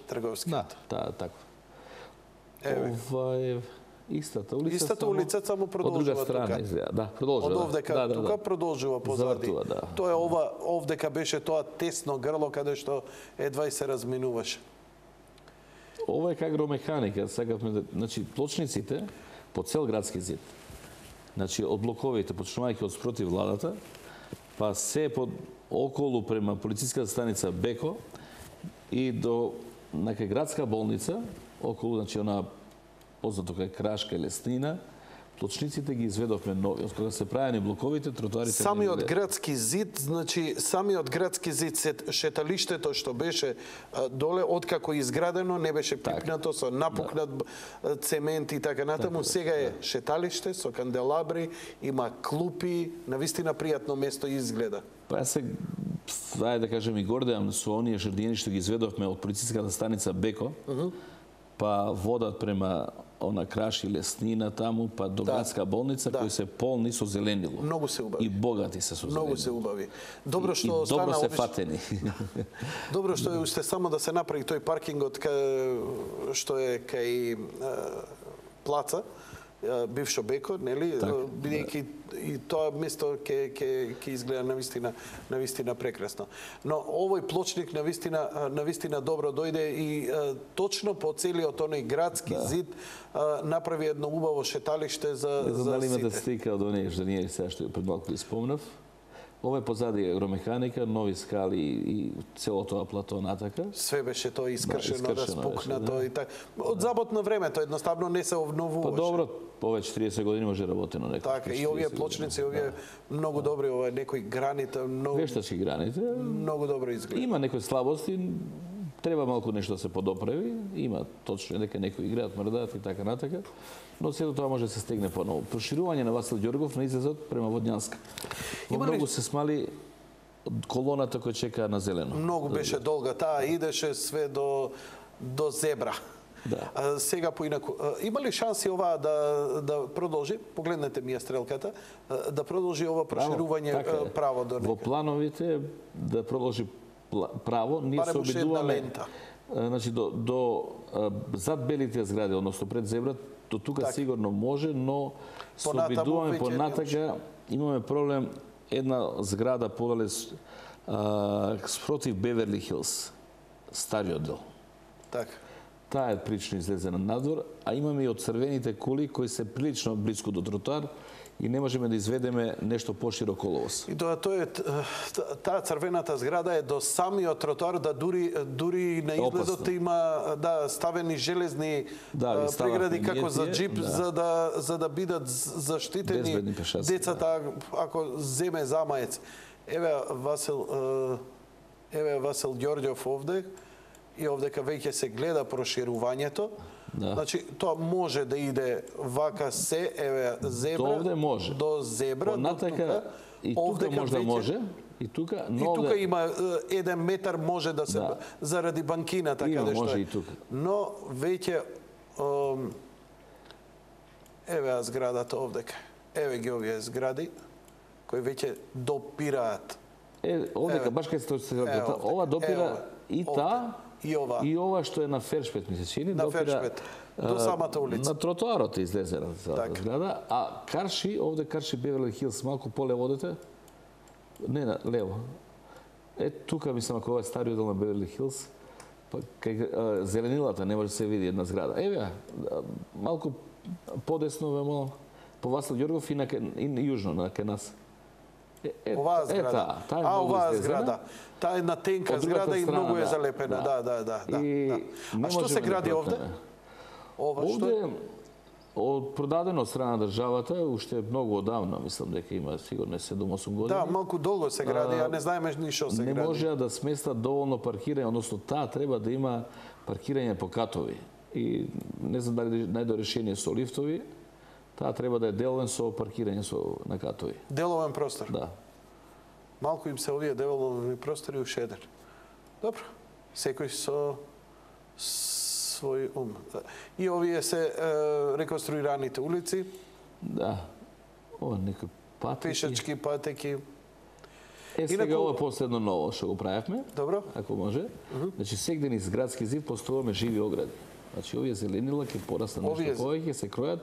трговскиот. Да, така. Ова е истата улица. Истата улица само продолжува од друга страна тука. Да, продолжува. Од овдека тука продолжува позади. Тоа е овдека беше тоа тесно грло каде што едва и се разминуваше. Ова е како агромеханика, сакавме да, значи плочниците по цел градски зид. Значи од блоковите почнувајќи од спротив владата, па се под околу према полициската станица Беко и до нека градска болница, околу значи она познато како Крашка и Леснина, плочниците ги изведовме нови. Од кога се правени блоковите, тротоарите... Самиот градски зид, значи, самиот градски зид, шеталиштето што беше доле, откако изградено, не беше пипнато, со напукнат цемент и така натаму. Сега е шеталиште со канделабри, има клупи, навистина пријатно место изгледа. Па јас се, да кажем, и гордеам со оние жардини што ги изведовме од полициската станица Беко, па водат према она Краш и Леснина таму, па до градска болница, кои се полни со зеленило. Многу се убави. И богати се со зеленило. Многу се убави. Добро што и добро се фатени. Добро што е уште само да се направи тој паркингот што е кај плаца, бившо Беко, нели, бидејќи и тоа место ќе изгледа навистина прекрасно. Но овој плочник навистина добро дојде и точно по целиот оној градски зид направи едно убаво шеталиште за сите. Дали имате слика од оние жденија сега што пред малку ви спомнав. Ова е позади агромеханика, нови скали и цело тоа плато натака. Све беше тоа искршено, распукнато и така. Од забот на времето едноставно не се обновуваше. Па добро, повеќе 30 години може работено некој. Така, и овие плочници, овие многу добри, ова некои граните, многу вештачки граните. Многу добро изгледа. Има некои слабости, треба малку нешто да се подоправи, има точно дека некои играат, мрдаат и така натака, но сето тоа може да се стегне поново. Проширување на Васил Ѓоргов на излезот према Водњанска. Многу се смали колоната која чека на зелено. Многу беше долга, таа идеше све до Зебра. Да. Сега поинаку, има ли шанси ова да продолжи? Погледнете ми ја стрелката, да продолжи ова проширување право до нека. Во плановите да продолжи право, ние се обидуваме значи до зад белите згради, односно пред Зебра, до тука сигурно може, но се обидуваме понатака, имаме проблем една зграда подале спротив Беверли Хилс, стариот дел. Така. Таа е прилично излезена надвор, а имаме и од црвените кули кои се прилично близко до тротоар и не можеме да изведеме нешто поширок коловоз. И таа црвената зграда е до самиот тротоар, да дури на излезот има ставени железни прегради како за джип, за да бидат заштитени децата ако земе замаец. Еве Васил Ѓорѓов овде, и овдека веќе се гледа проширувањето. Значи, тоа може да иде вака се, еве, Зебра, до Зебра, до тука. И тука може да може. И тука има 1 метар може да се, заради банкината, каде што е. Но веќе Еве ја зградата овдека. Еве ги овие згради кои веќе допираат. Овдека, баш кај се ова допира и таа, и ова што е на Фершпет, ми се чини, на допира Фершпет, до самата улица. На тротоарот излезе на целата зграда, а Карши, овде Карши Беверли Хилс, малку полево одете, не на лево. Тука, мислам, ако ова е стариот дел на Беверли Хилс, па кај зеленилата не може да се види една зграда. Еве, малку подесно, вемо, по Васил Ѓоргов и јужно, кај нас. Оваа зграда. Оваа зграда. Таа е на тенка зграда и многу е залепена. Да. А што се гради овде? Ова што е? Продадено од страна на државата, уште многу одавно, мислам дека има сигурно 7-8 години. Да, малку долго се гради, а не знаеме ни што се гради. Не можеа да сместат доволно паркирање, односно таа треба да има паркирање по катови. И не знам дали најдо решение со лифтови, таа треба да е деловен со паркирање на катови. Деловен простор? Да. Малку им се овие деловни простори ушеден. Добро, секој со свој ум. И овие се реконструираните улици? Да. Ова некои патеки. Пешачки патеки. Сега ова последно ново што го правевме. Добро. Ако може. Значи, сегде низ градски зид поставуваме живи огради. Значи, овие зеленила ќе порастат нешто повеќе, се кројат,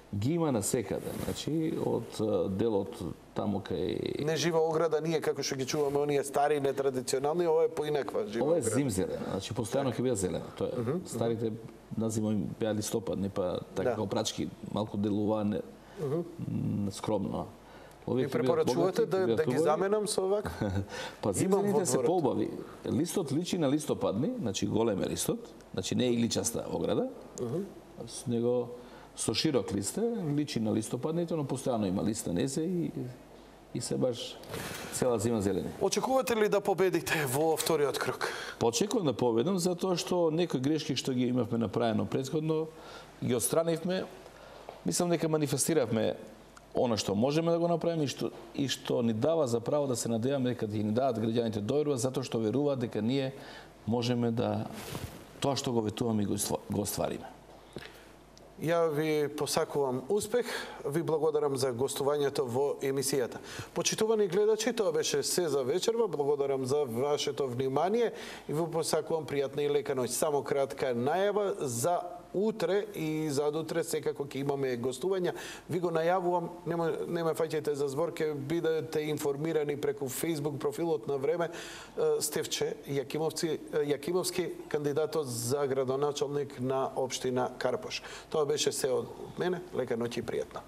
ги има насекаде. Значи, од делот таму кај... Не жива ограда, ние како што ги чуваме, оние стари, нетрадиционални, ова е поинаква жива ограда. Ова е зимзелена, значи, постојано ќе биде зелена. Тоа е. Старите назима беа листопад, не па така како прачки, малку делување скромно. Ви препорачувате да ги заменам со овак? Па зимзелените се поубави. Листот личи на листопадни, значи голем е листот, значи не е иличаста ограда, него со широк лист личи на листопадните, но постојано има листа незе и се баш цела зима зелени. Очекувате ли да победите во вториот круг? Очекувам да победам, затоа што некои грешки што ги имавме направено претходно, ги отстранивме. Мислам дека манифестиравме она што можеме да го направиме и што ни дава за право да се надеваме дека ни дадат граѓаните доверба, затоа што веруваат дека ние можеме да тоа што го ветуваме и го оствариме. Ја ви посакувам успех, ви благодарам за гостувањето во емисијата. Почитувани гледачи, тоа беше се за вечерва. Благодарам за вашето внимание и ви посакувам пријатна и лека ноќ. Само кратка најава за утре и задутре секако ќе имаме гостувања. Ви го најавувам, не ме фаќајте за збор, ќе бидете информирани преку Facebook профилот на Време. Стефче Јакимовски, кандидатот за градоначалник на општина Карпош. Тоа беше се од мене. Лека ноќ и пријатна.